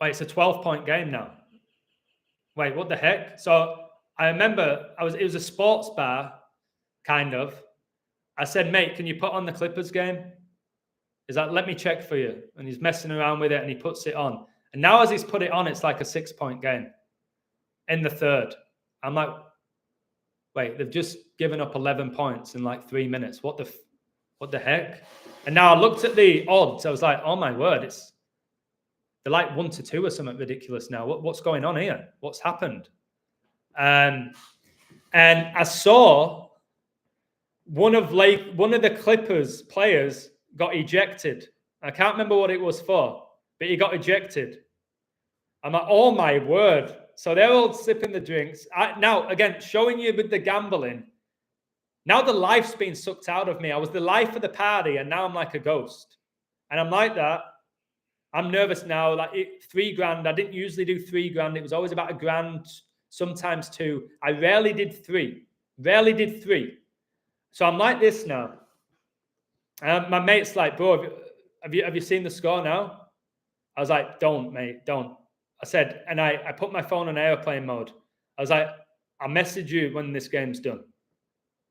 wait, it's a 12-point game now. Wait, what the heck? So I remember it was a sports bar, kind of. I said, mate, can you put on the Clippers game? He's like, let me check for you. And he's messing around with it and he puts it on. And now as he's put it on, it's like a 6-point game in the third. I'm like, wait, they've just given up 11 points in like 3 minutes. What the heck? And now I looked at the odds. I was like, oh my word, they're like 1-2 or something ridiculous now. What's going on here? What's happened? And I saw one of the Clippers players got ejected. I can't remember what it was for, but he got ejected. I'm like, oh my word. So they're all sipping the drinks. Now, again, showing you with the gambling. Now the life's been sucked out of me. I was the life of the party, and now I'm like a ghost. And I'm like that. I'm nervous now. Like $3,000. I didn't usually do $3,000. It was always about $1,000, sometimes 2. I rarely did 3. So I'm like this now. And my mate's like, bro, have you seen the score now? I was like, don't, mate, don't. I said, and I put my phone on airplane mode. I was like, I'll message you when this game's done.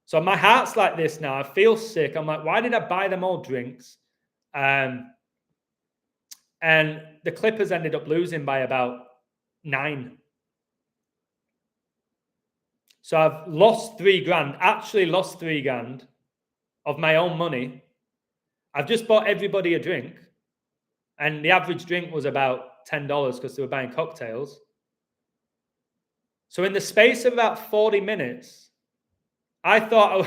So my heart's like this now. I feel sick. I'm like, why did I buy them all drinks? And the Clippers ended up losing by about 9. So I've lost $3,000, actually lost $3,000 of my own money. I've just bought everybody a drink. And the average drink was about $10 because they were buying cocktails. So in the space of about 40 minutes, I thought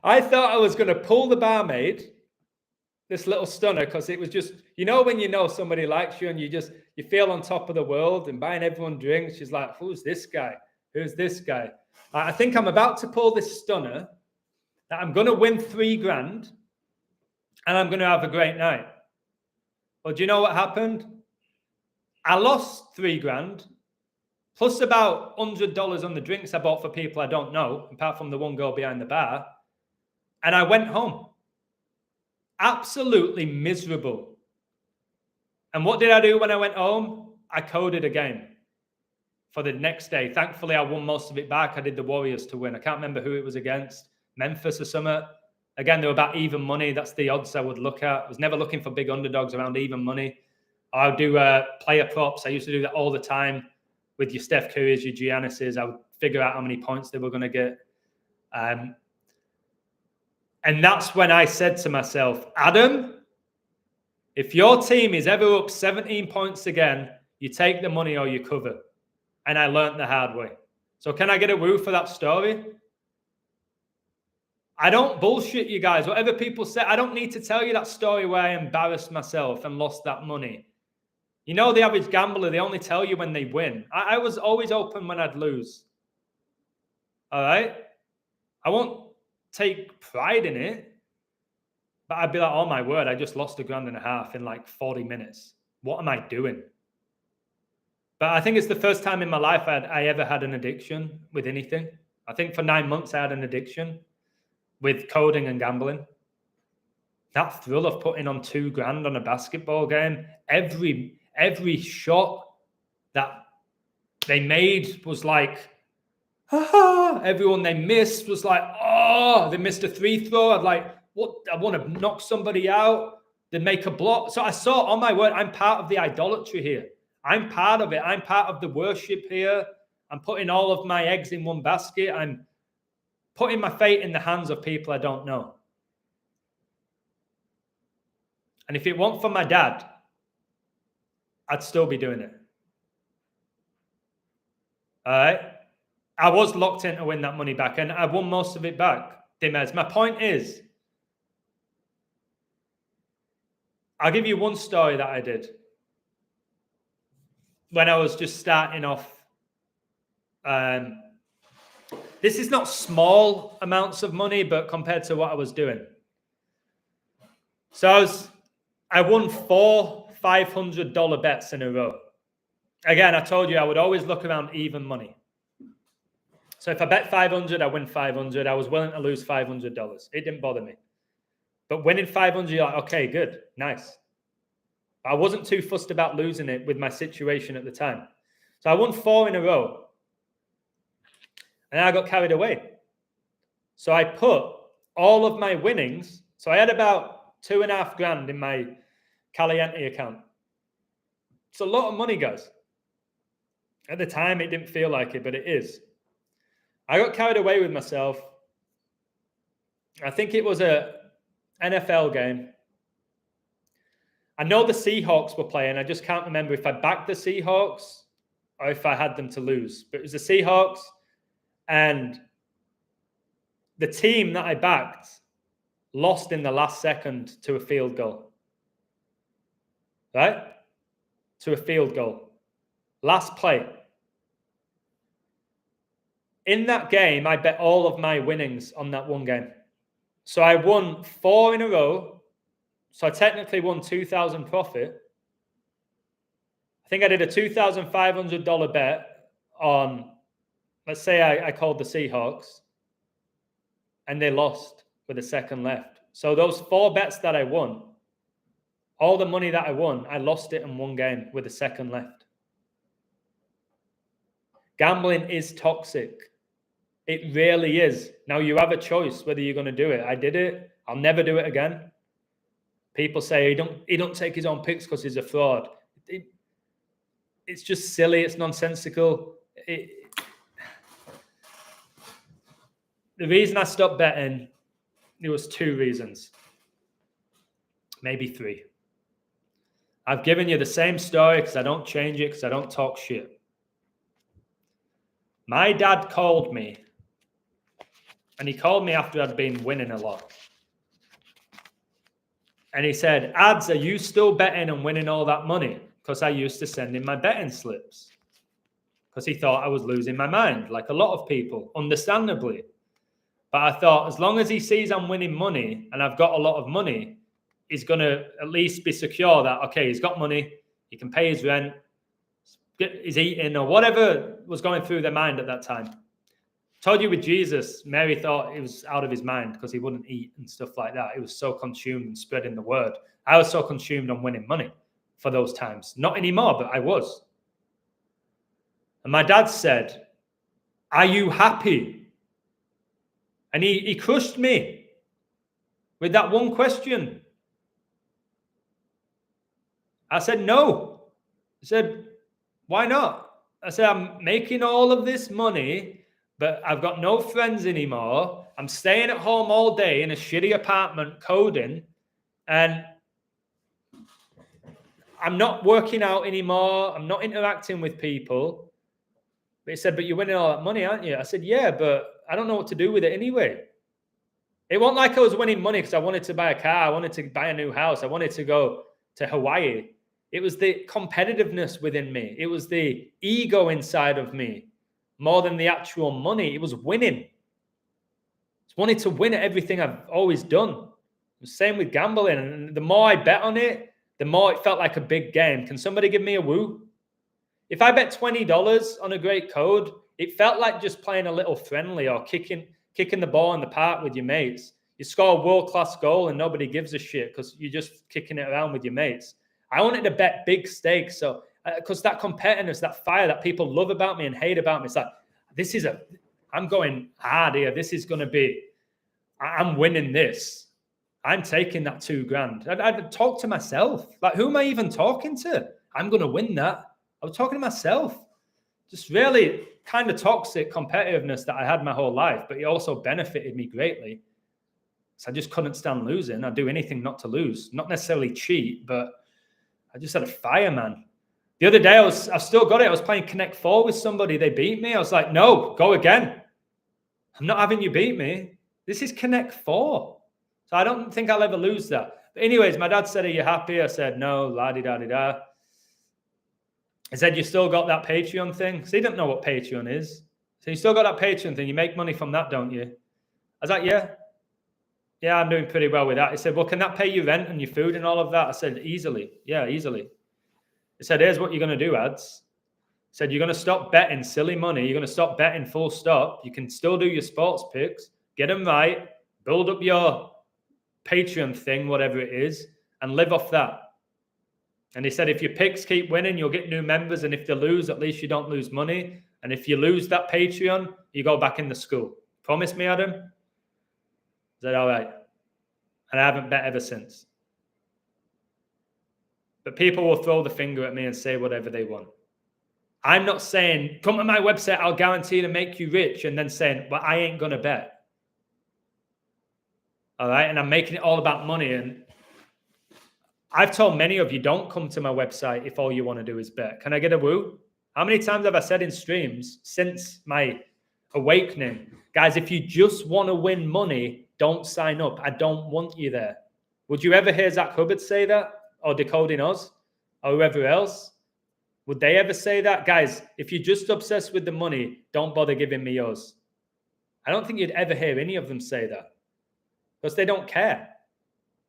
I was going to pull the barmaid, this little stunner, because it was just, when you know somebody likes you and you feel on top of the world and buying everyone drinks. She's like, who's this guy? Who's this guy? I think I'm about to pull this stunner that I'm going to win $3,000 and I'm going to have a great night. Well, do you know what happened? I lost $3,000 plus about $100 on the drinks I bought for people I don't know, apart from the one girl behind the bar. And I went home. Absolutely miserable. And what did I do when I went home? I coded a game for the next day. Thankfully, I won most of it back. I did the Warriors to win. I can't remember who it was against. Memphis or something. Again, they were about even money. That's the odds I would look at. I was never looking for big underdogs around even money. I would do player props. I used to do that all the time with your Steph Currys, your Giannis's. I would figure out how many points they were going to get. And that's when I said to myself, Adam, if your team is ever up 17 points again, you take the money or you cover. And I learned the hard way. So can I get a woo for that story? I don't bullshit you guys. Whatever people say, I don't need to tell you that story where I embarrassed myself and lost that money. You know, the average gambler, they only tell you when they win. I was always open when I'd lose. All right? I won't take pride in it, but I'd be like, oh my word, I just lost $1.5 grand in like 40 minutes. What am I doing? But I think it's the first time in my life I ever had an addiction with anything. I think for 9 months I had an addiction with coding and gambling. That thrill of putting on $2 grand on a basketball game, every shot that they made was like, ah, everyone they missed was like, oh, they missed a free throw. I'd like, what? I want to knock somebody out. They make a block. So I saw, oh my word, I'm part of the idolatry here. I'm part of it. I'm part of the worship here. I'm putting all of my eggs in one basket. I'm putting my fate in the hands of people I don't know. And if it weren't for my dad, I'd still be doing it. All right? I was locked in to win that money back, and I won most of it back. Dimez. My point is, I'll give you one story that I did when I was just starting off. This is not small amounts of money, but compared to what I was doing. So I won 4 $500 bets in a row. Again, I told you I would always look around even money. So if I bet 500, I win 500. I was willing to lose $500. It didn't bother me. But winning 500, you're like, okay, good, nice. I wasn't too fussed about losing it with my situation at the time. So I won 4 in a row. And I got carried away. So I put all of my winnings. So I had about $2.5 grand in my Caliente account. It's a lot of money, guys. At the time, it didn't feel like it, but it is. I got carried away with myself. I think it was a NFL game. I know the Seahawks were playing. I just can't remember if I backed the Seahawks or if I had them to lose. But it was the Seahawks. And the team that I backed lost in the last second to a field goal. Right? To a field goal. Last play. In that game, I bet all of my winnings on that one game. So I won 4 in a row. So I technically won $2,000 profit. I think I did a $2,500 bet on, let's say I called the Seahawks, and they lost with a second left. So those 4 bets that I won, all the money that I won, I lost it in one game with a second left. Gambling is toxic. It really is. Now you have a choice whether you're going to do it. I did it. I'll never do it again. People say he don't take his own picks because he's a fraud. It's just silly. It's nonsensical. The reason I stopped betting, there was 2 reasons. Maybe 3. I've given you the same story because I don't change it, because I don't talk shit. My dad called me, and he called me after I'd been winning a lot. And he said, Ads, are you still betting and winning all that money? Because I used to send him my betting slips. Because he thought I was losing my mind, like a lot of people, understandably. But I thought, as long as he sees I'm winning money and I've got a lot of money, he's going to at least be secure that, okay, he's got money, he can pay his rent, he's eating, or whatever was going through their mind at that time. Told you with Jesus, Mary thought he was out of his mind because he wouldn't eat and stuff like that. He was so consumed in spreading the word. I was so consumed on winning money for those times. Not anymore, but I was. And my dad said, are you happy? And he crushed me with that one question. I said, no. He said, why not? I said, I'm making all of this money. but I've got no friends anymore. I'm staying at home all day in a shitty apartment coding, and I'm not working out anymore. I'm not interacting with people. But he said, but you're winning all that money, aren't you? I said, yeah, but I don't know what to do with it anyway. It wasn't like I was winning money because I wanted to buy a car. I wanted to buy a new house. I wanted to go to Hawaii. It was the competitiveness within me. It was the ego inside of me more than the actual money. It was winning. I just wanted to win at everything I've always done. The same with gambling. And the more I bet on it, the more it felt like a big game. Can somebody give me a woo? If I bet $20 on a great code, it felt like just playing a little friendly or kicking the ball in the park with your mates. You score a world-class goal and nobody gives a shit because you're just kicking it around with your mates. I wanted to bet big stakes. So, because that competitiveness, that fire that people love about me and hate about me, it's like, I'm going hard here. This is going to be, I'm winning this. I'm taking that $2,000. I'd talk to myself. Like, who am I even talking to? I'm going to win that. I was talking to myself. Just really kind of toxic competitiveness that I had my whole life, but it also benefited me greatly. So I just couldn't stand losing. I'd do anything not to lose. Not necessarily cheat, but I just had a fire, man. The other day, I've still got it. I was playing Connect 4 with somebody. They beat me. I was like, no, go again. I'm not having you beat me. This is Connect 4. So I don't think I'll ever lose that. But anyways, my dad said, are you happy? I said, no, la-di-da-di-da. He said, you still got that Patreon thing? So he didn't know what Patreon is. So you still got that Patreon thing. You make money from that, don't you? I was like, yeah. Yeah, I'm doing pretty well with that. He said, well, can that pay your rent and your food and all of that? I said, easily. Yeah, easily. He said, here's what you're going to do, Ads. He said, you're going to stop betting silly money. You're going to stop betting full stop. You can still do your sports picks, get them right, build up your Patreon thing, whatever it is, and live off that. And he said, if your picks keep winning, you'll get new members. And if they lose, at least you don't lose money. And if you lose that Patreon, you go back in the school. Promise me, Adam? I said, all right. And I haven't bet ever since. But people will throw the finger at me and say whatever they want. I'm not saying, come to my website, I'll guarantee to make you rich. And then saying, well, I ain't going to bet. All right. And I'm making it all about money. And I've told many of you, don't come to my website if all you want to do is bet. Can I get a woo? How many times have I said in streams since my awakening, guys, if you just want to win money, don't sign up. I don't want you there. Would you ever hear Zach Hubbard say that? Or Decoding Oz? Or whoever else? Would they ever say that? Guys, if you're just obsessed with the money, don't bother giving me yours. I don't think you'd ever hear any of them say that. Because they don't care.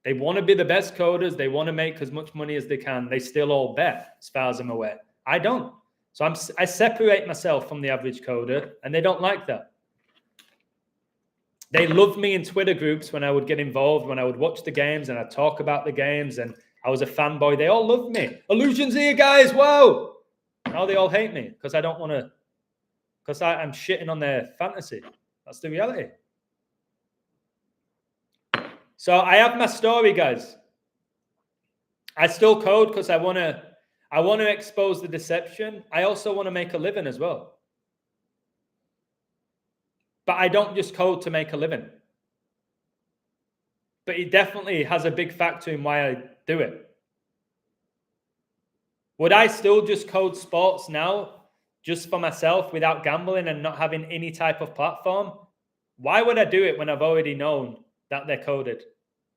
They want to be the best coders. They want to make as much money as they can. They still all bet, as far as I'm aware. I don't. So I separate myself from the average coder, and they don't like that. They loved me in Twitter groups when I would get involved, when I would watch the games and I'd talk about the games, and I was a fanboy. They all loved me. Illusion's here, guys. Whoa. Now they all hate me because I don't want to, because I'm shitting on their fantasy. That's the reality. So I have my story, guys. I still code because I want to expose the deception. I also want to make a living as well. But I don't just code to make a living. But it definitely has a big factor in why I do it. Would I still just code sports now, just for myself, without gambling and not having any type of platform? Why would I do it when I've already known that they're coded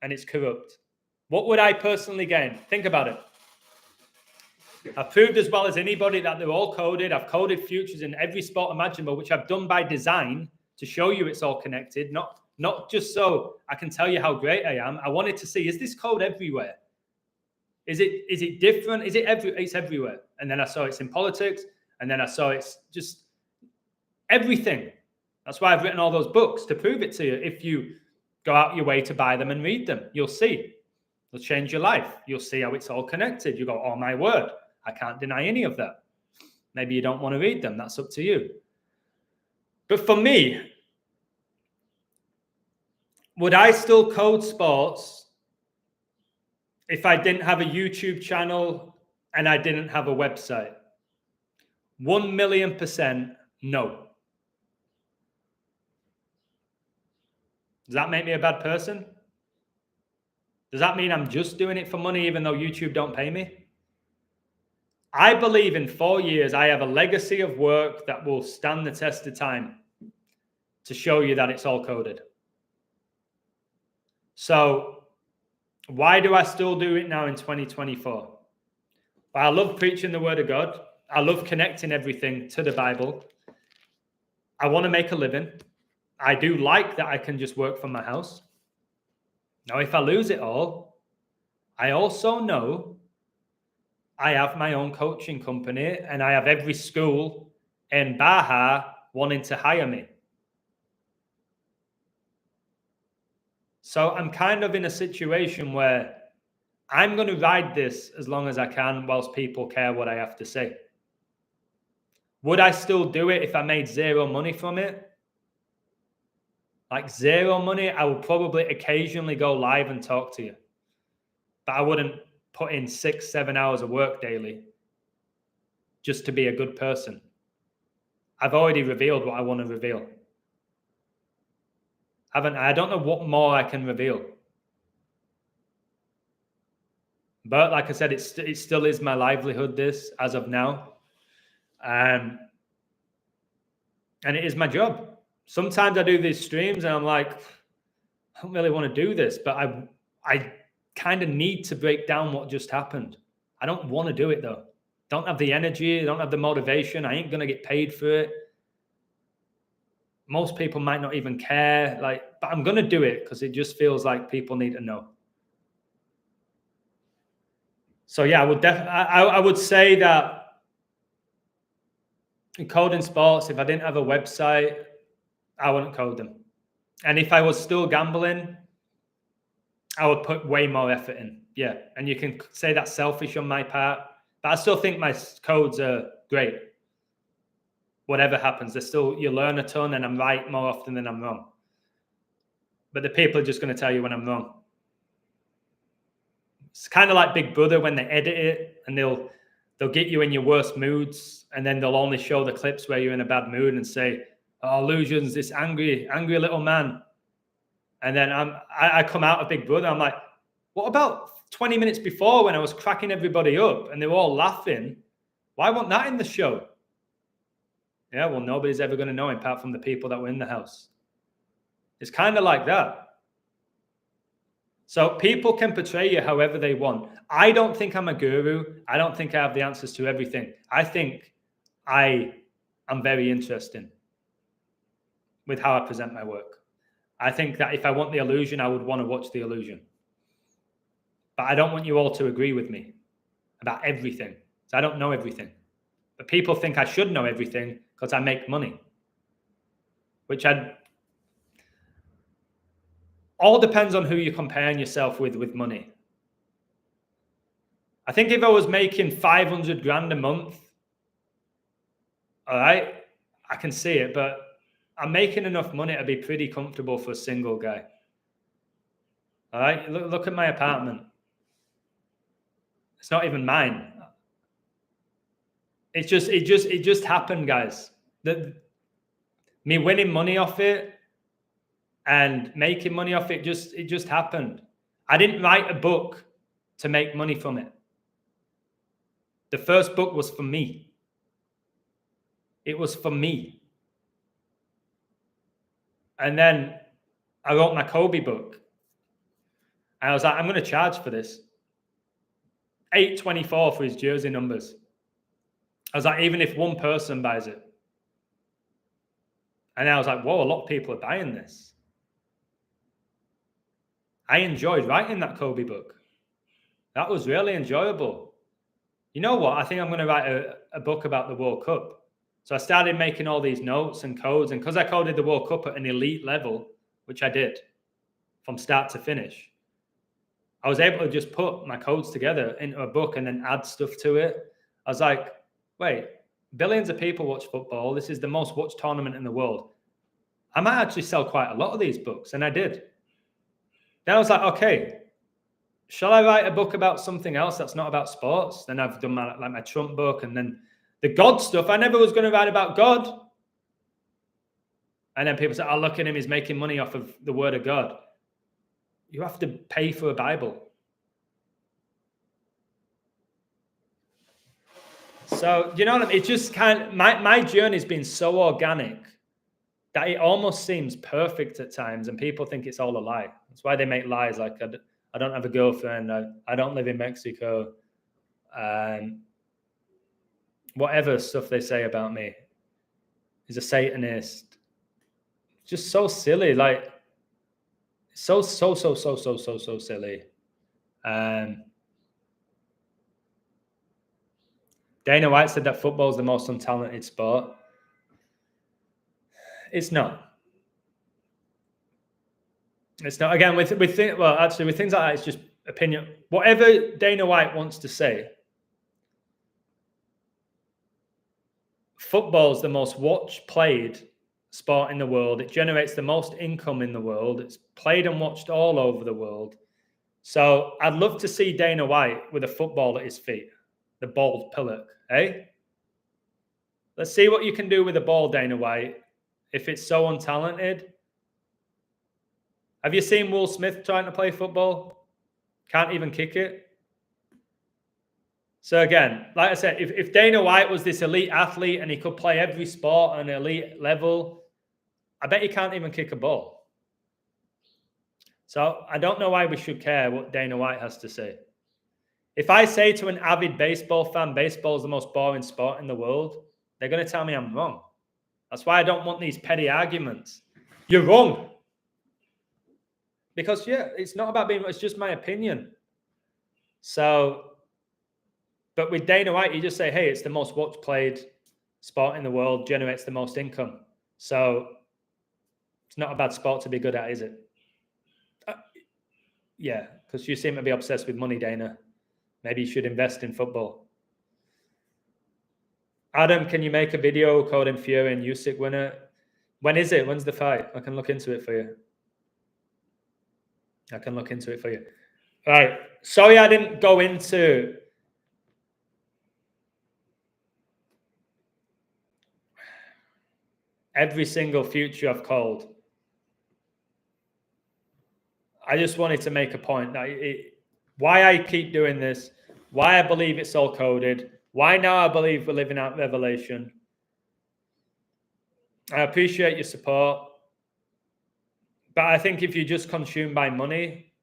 and it's corrupt? What would I personally gain? Think about it. I've proved as well as anybody that they're all coded. I've coded futures in every sport imaginable, which I've done by design to show you it's all connected, not just so I can tell you how great I am. I wanted to see, is this code everywhere? Is it different? It's everywhere. And then I saw it's in politics, and then I saw it's just everything. That's why I've written all those books, to prove it to you. If you go out your way to buy them and read them, you'll see. It'll change your life. You'll see how it's all connected. You go, oh my word, I can't deny any of that. Maybe you don't want to read them. That's up to you. But for me, would I still code sports if I didn't have a YouTube channel and I didn't have a website? 1,000,000% no. Does that make me a bad person? Does that mean I'm just doing it for money even though YouTube don't pay me? I believe in 4 years, I have a legacy of work that will stand the test of time to show you that it's all coded. So why do I still do it now in 2024? Well, I love preaching the word of God. I love connecting everything to the Bible. I want to make a living. I do like that I can just work from my house. Now, if I lose it all, I also know I have my own coaching company and I have every school in Baja wanting to hire me. So I'm kind of in a situation where I'm going to ride this as long as I can whilst people care what I have to say. Would I still do it if I made zero money from it? Like zero money, I would probably occasionally go live and talk to you. But I wouldn't put in 6-7 hours of work daily just to be a good person. I've already revealed what I want to reveal. Haven't I? I don't know what more I can reveal. But like I said, it still is my livelihood, this, as of now. And it is my job. Sometimes I do these streams and I'm like, I don't really want to do this, but I kind of need to break down what just happened. I don't want to do it though. Don't have the energy, don't have the motivation. I ain't going to get paid for it. Most people might not even care, but I'm going to do it because it just feels like people need to know. So yeah, I would say that in coding sports, if I didn't have a website, I wouldn't code them. And if I was still gambling, I would put way more effort in. Yeah. And you can say that's selfish on my part, but I still think my codes are great. Whatever happens, you learn a ton and I'm right more often than I'm wrong. But the people are just going to tell you when I'm wrong. It's kind of like Big Brother when they edit it and they'll get you in your worst moods and then they'll only show the clips where you're in a bad mood and say, oh, Illusion's this angry little man. And then I come out of Big Brother, I'm like, what about 20 minutes before when I was cracking everybody up and they were all laughing? Why wasn't that in the show? Yeah, well, nobody's ever going to know apart from the people that were in the house. It's kind of like that. So people can portray you however they want. I don't think I'm a guru. I don't think I have the answers to everything. I think I am very interesting with how I present my work. I think that if I want the illusion, I would want to watch the illusion. But I don't want you all to agree with me about everything. So I don't know everything. But people think I should know everything because I make money, which all depends on who you're comparing yourself with money. I think if I was making 500 grand a month, all right, I can see it, but I'm making enough money to be pretty comfortable for a single guy. All right, look at my apartment. It's not even mine. It just happened, guys. Me winning money off it and making money off it just happened. I didn't write a book to make money from it. The first book was for me. It was for me. And then I wrote my Kobe book. And I was like, I'm going to charge for this. $8.24 for his jersey numbers. I was like, even if one person buys it. And I was like, whoa, a lot of people are buying this. I enjoyed writing that Kobe book. That was really enjoyable. You know what? I think I'm going to write a book about the World Cup. So I started making all these notes and codes. And because I coded the World Cup at an elite level, which I did from start to finish, I was able to just put my codes together into a book and then add stuff to it. I was like, wait, billions of people watch football. This is the most watched tournament in the world. I might actually sell quite a lot of these books. And I did. Then I was like, okay, shall I write a book about something else that's not about sports? Then I've done my Trump book and then the God stuff. I never was going to write about God. And then people say, oh, look at him, he's making money off of the word of God. You have to pay for a Bible. So, you know what I mean? It just my journey's been so organic that it almost seems perfect at times, and people think it's all a lie. That's why they make lies like, I don't have a girlfriend, I don't live in Mexico, whatever stuff they say about me. He's a Satanist. Just so silly, like so silly. Dana White said that football is the most untalented sport. It's not. It's not. Again, with things like that, it's just opinion. Whatever Dana White wants to say, football is the most watched, played sport in the world. It generates the most income in the world. It's played and watched all over the world. So I'd love to see Dana White with a football at his feet, the bald pillock, eh? Let's see what you can do with a ball, Dana White, if it's so untalented. Have you seen Will Smith trying to play football? Can't even kick it. So again, like I said, if Dana White was this elite athlete and he could play every sport on an elite level, I bet he can't even kick a ball. So I don't know why we should care what Dana White has to say. If I say to an avid baseball fan, baseball is the most boring sport in the world, they're going to tell me I'm wrong. That's why I don't want these petty arguments. You're wrong. Because, yeah, it's not about being, it's just my opinion. So, but with Dana White, you just say, hey, it's the most watched played sport in the world, generates the most income. So it's not a bad sport to be good at, is it? Yeah, because you seem to be obsessed with money, Dana. Maybe you should invest in football. Adam, can you make a video coding Fury and Usyk winner? When is it? When's the fight? I can look into it for you. All right. Sorry I didn't go into every single future I've called. I just wanted to make a point that why I keep doing this, why I believe it's all coded, why now I believe we're living out Revelation. I appreciate your support. But I think if you're just consumed by money,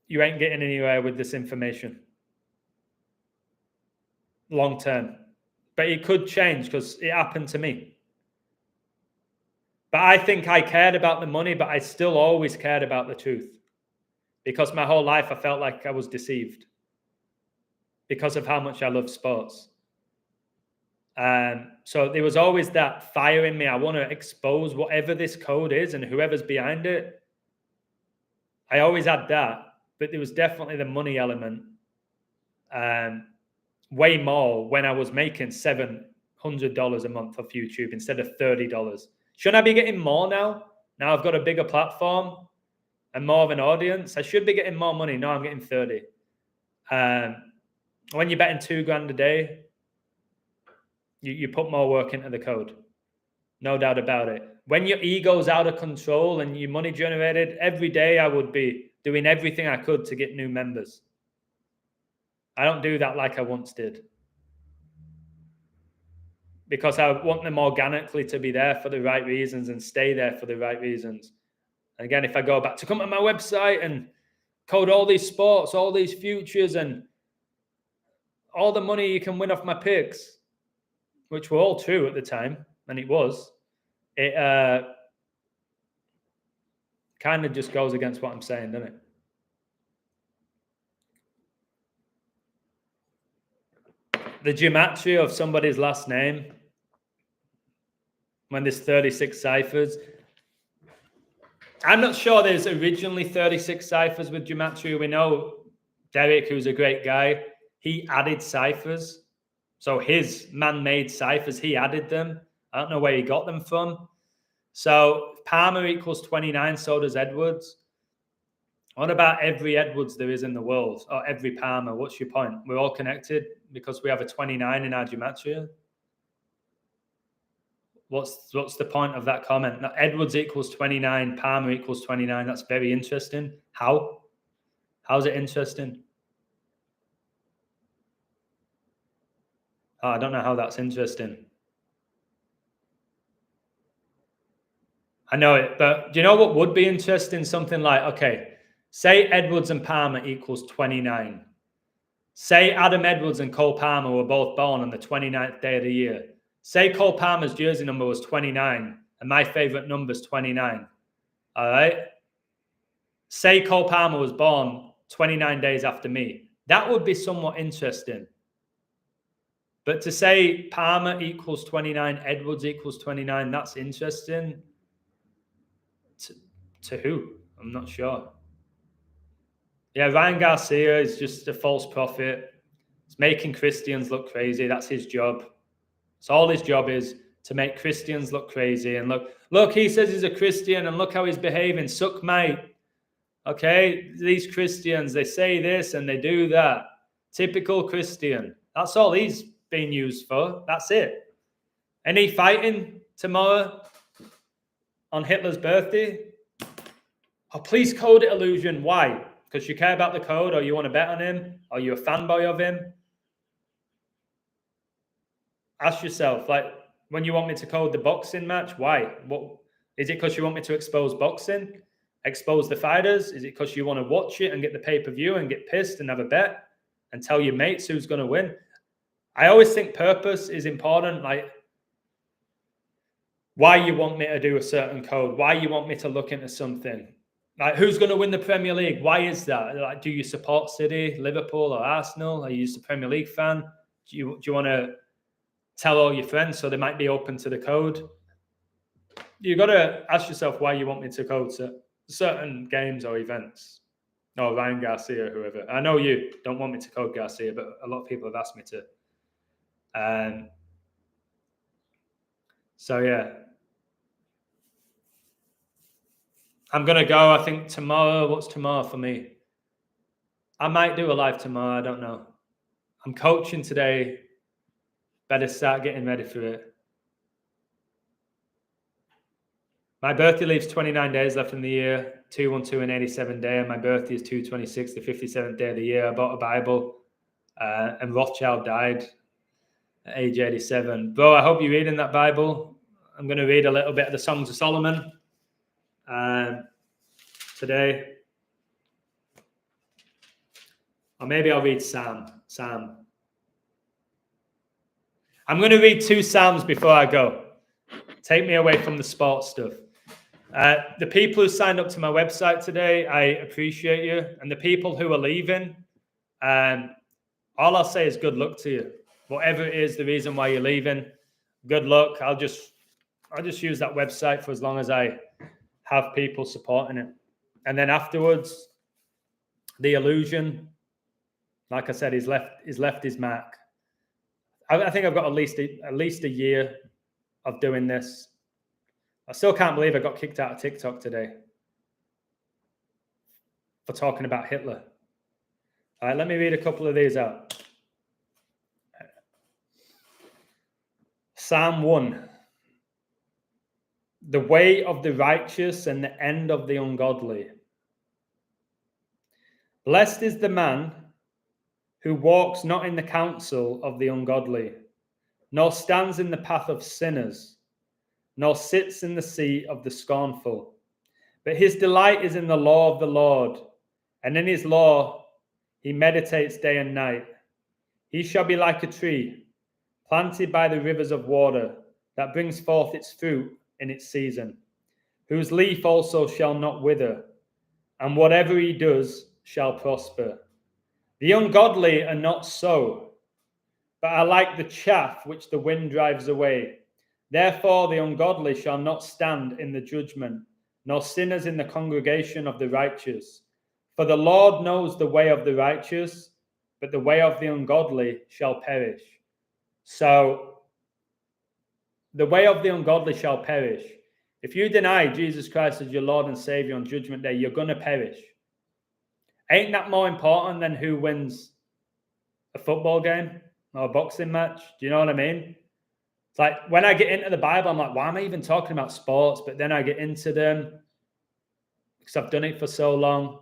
you ain't getting anywhere with this information long term. But it could change because it happened to me. But I think I cared about the money, but I still always cared about the truth. Because my whole life I felt like I was deceived because of how much I love sports. So there was always that fire in me. I want to expose whatever this code is and whoever's behind it. I always had that, but there was definitely the money element. Way more when I was making $700 a month off YouTube instead of $30. Shouldn't I be getting more now? Now I've got a bigger platform and more of an audience. I should be getting more money. No, I'm getting 30. When you're betting $2,000 a day, you put more work into the code. No doubt about it. When your ego's out of control and your money generated, every day I would be doing everything I could to get new members. I don't do that like I once did. Because I want them organically to be there for the right reasons and stay there for the right reasons. And again, if I go back to come to my website and code all these sports, all these futures, and all the money you can win off my picks, which were all true at the time, and it was, it kind of just goes against what I'm saying, doesn't it? The gematria of somebody's last name, when there's 36 ciphers. I'm not sure there's originally 36 ciphers with gematria. We know Derek, who's a great guy, he added ciphers. So his man-made ciphers, he added them. I don't know where he got them from. So Palmer equals 29, so does Edwards. What about every Edwards there is in the world? Or every Palmer? What's your point? We're all connected because we have a 29 in our gematria? What's the point of that comment? Now, Edwards equals 29, Palmer equals 29. That's very interesting. How? How's it interesting? Oh, I don't know how that's interesting. I know it, but do you know what would be interesting? Something like, okay, say Edwards and Palmer equals 29. Say Adam Edwards and Cole Palmer were both born on the 29th day of the year. Say Cole Palmer's jersey number was 29 and my favorite number is 29. All right? Say Cole Palmer was born 29 days after me. That would be somewhat interesting. But to say Palmer equals 29, Edwards equals 29, that's interesting. To who? I'm not sure. Yeah, Ryan Garcia is just a false prophet. He's making Christians look crazy. That's his job. So all his job is to make Christians look crazy. And look, he says he's a Christian and look how he's behaving. Suck mate. Okay, these Christians, they say this and they do that. Typical Christian. That's all he's being used for. That's it. Any fighting tomorrow on Hitler's birthday? Oh, please code it illusion. Why? Because you care about the code, or you want to bet on him, or you're a fanboy of him? Ask yourself, like, when you want me to code the boxing match, why? What is it? Because you want me to expose boxing, expose the fighters? Is it because you want to watch it and get the pay-per-view and get pissed and have a bet and tell your mates who's going to win? I always think purpose is important. Like, why you want me to do a certain code, why you want me to look into something. Like, who's going to win the Premier League? Why is that? Like, do you support City, Liverpool, or Arsenal? Are you just a Premier League fan? Do you want to tell all your friends so they might be open to the code? You got to ask yourself why you want me to code certain games or events. Or Ryan Garcia, whoever. I know you don't want me to code Garcia, but a lot of people have asked me to. So yeah. I'm going to go, I think, tomorrow. What's tomorrow for me? I might do a live tomorrow. I don't know. I'm coaching today. Better start getting ready for it. My birthday leaves 29 days left in the year. 212 and 87 day. And my birthday is 226, the 57th day of the year. I bought a Bible. And Rothschild died at age 87. Bro, I hope you're reading that Bible. I'm going to read a little bit of the Songs of Solomon today. Or maybe I'll read Psalm. I'm going to read 2 Psalms before I go. Take me away from the sports stuff. The people who signed up to my website today, I appreciate you. And the people who are leaving, all I'll say is good luck to you. Whatever it is, the reason why you're leaving, good luck. I'll just use that website for as long as I have people supporting it. And then afterwards, the illusion, like I said, he's left his mark. I think I've got at least a year of doing this. I still can't believe I got kicked out of TikTok today for talking about Hitler. All right, let me read a couple of these out. Psalm 1. The way of the righteous and the end of the ungodly. Blessed is the man who walks not in the counsel of the ungodly, nor stands in the path of sinners, nor sits in the seat of the scornful. But his delight is in the law of the Lord, and in his law he meditates day and night. He shall be like a tree planted by the rivers of water, that brings forth its fruit in its season, whose leaf also shall not wither, and whatever he does shall prosper. The ungodly are not so, but are like the chaff which the wind drives away. Therefore the ungodly shall not stand in the judgment, nor sinners in the congregation of the righteous. For the Lord knows the way of the righteous, but the way of the ungodly shall perish. So the way of the ungodly shall perish. If you deny Jesus Christ as your Lord and Savior on Judgment Day, you're going to perish. Ain't that more important than who wins a football game or a boxing match? Do you know what I mean? It's like when I get into the Bible, I'm like, why am I even talking about sports? But then I get into them because I've done it for so long.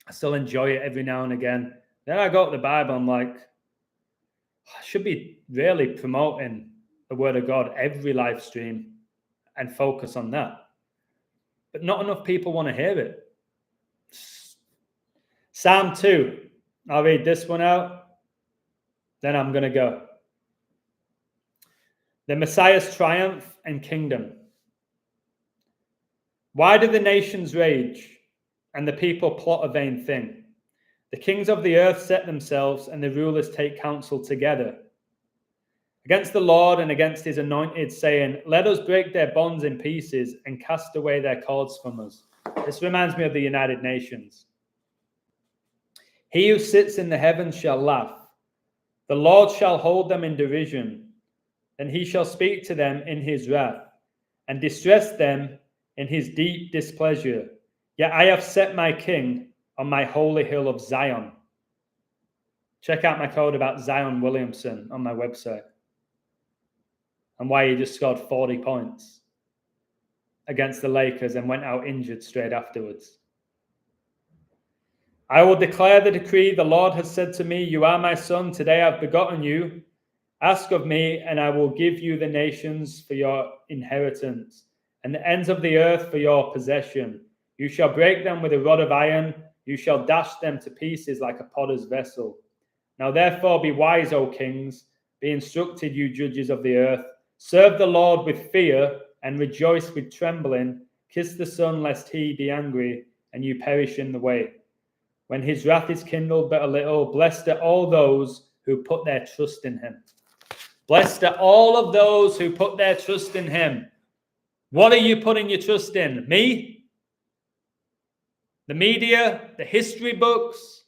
I still enjoy it every now and again. Then I go to the Bible, I'm like, I should be really promoting the Word of God every live stream and focus on that. But not enough people want to hear it. Psalm 2. I'll read this one out. Then I'm going to go. The Messiah's triumph and kingdom. Why do the nations rage and the people plot a vain thing? The kings of the earth set themselves and the rulers take counsel together against the Lord and against his anointed, saying, let us break their bonds in pieces and cast away their cords from us. This reminds me of the United Nations. He who sits in the heavens shall laugh. The Lord shall hold them in derision. Then he shall speak to them in his wrath and distress them in his deep displeasure. Yet I have set my king on my holy hill of Zion. Check out my code about Zion Williamson on my website and why he just scored 40 points against the Lakers and went out injured straight afterwards. I will declare the decree. The Lord has said to me, you are my son. Today I've begotten you. Ask of me, and I will give you the nations for your inheritance and the ends of the earth for your possession. You shall break them with a rod of iron. You shall dash them to pieces like a potter's vessel. Now therefore be wise, O kings. Be instructed, you judges of the earth. Serve the Lord with fear and rejoice with trembling. Kiss the Son, lest he be angry and you perish in the way. When his wrath is kindled but a little, blessed are all those who put their trust in him. Blessed are all of those who put their trust in him. What are you putting your trust in? Me? The media? The history books?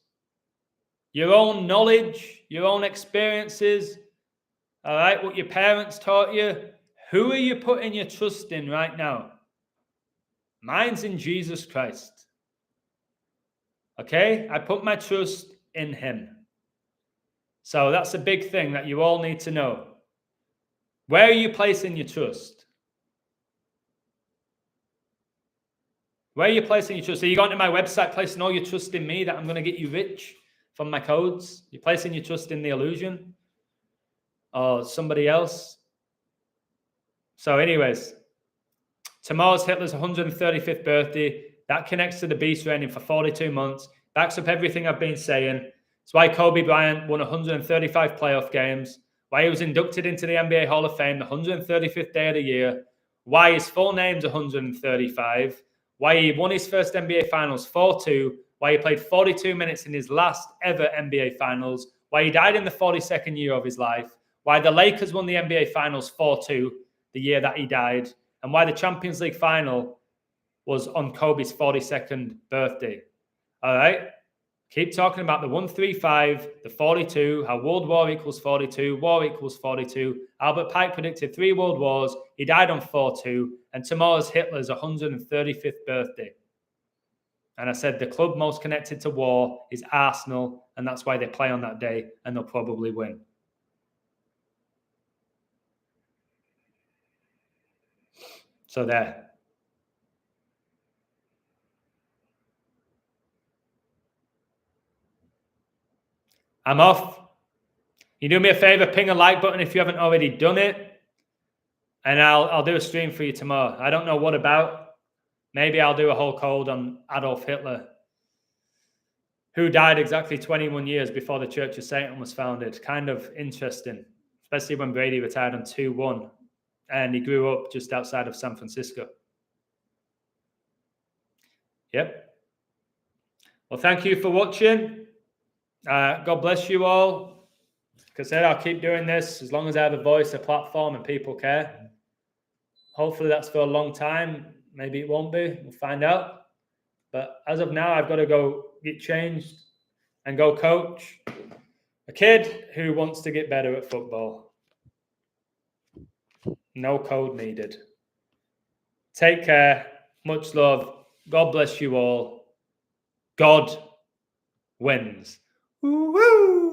Your own knowledge? Your own experiences? All right, what your parents taught you? Who are you putting your trust in right now? Mine's in Jesus Christ. Okay? I put my trust in him. So that's a big thing that you all need to know. Where are you placing your trust? Where are you placing your trust? Are you going to my website placing all your trust in me that I'm going to get you rich from my codes? You're placing your trust in the illusion or somebody else? So anyways, tomorrow's Hitler's 135th birthday. That connects to the beast reigning for 42 months. Backs up everything I've been saying. It's why Kobe Bryant won 135 playoff games. Why he was inducted into the NBA Hall of Fame the 135th day of the year. Why his full name's 135. Why he won his first NBA Finals 4-2. Why he played 42 minutes in his last ever NBA Finals. Why he died in the 42nd year of his life. Why the Lakers won the NBA Finals 4-2 the year that he died. And why the Champions League final was on Kobe's 42nd birthday. All right? Keep talking about the 135, the 42, how World War equals 42, war equals 42. Albert Pike predicted 3 world wars. He died on 4-2. And tomorrow's Hitler's 135th birthday. And I said the club most connected to war is Arsenal. And that's why they play on that day. And they'll probably win. So there. I'm off. You do me a favor, ping a like button if you haven't already done it. And I'll do a stream for you tomorrow. I don't know what about. Maybe I'll do a whole code on Adolf Hitler, who died exactly 21 years before the Church of Satan was founded. Kind of interesting, especially when Brady retired on 2-1 and he grew up just outside of San Francisco. Yep. Well, thank you for watching. God bless you all. Like I said, I'll keep doing this as long as I have a voice, a platform, and people care. Hopefully that's for a long time. Maybe it won't be. We'll find out. But as of now, I've got to go get changed and go coach a kid who wants to get better at football. No code needed. Take care. Much love. God bless you all. God wins. Woo-woo!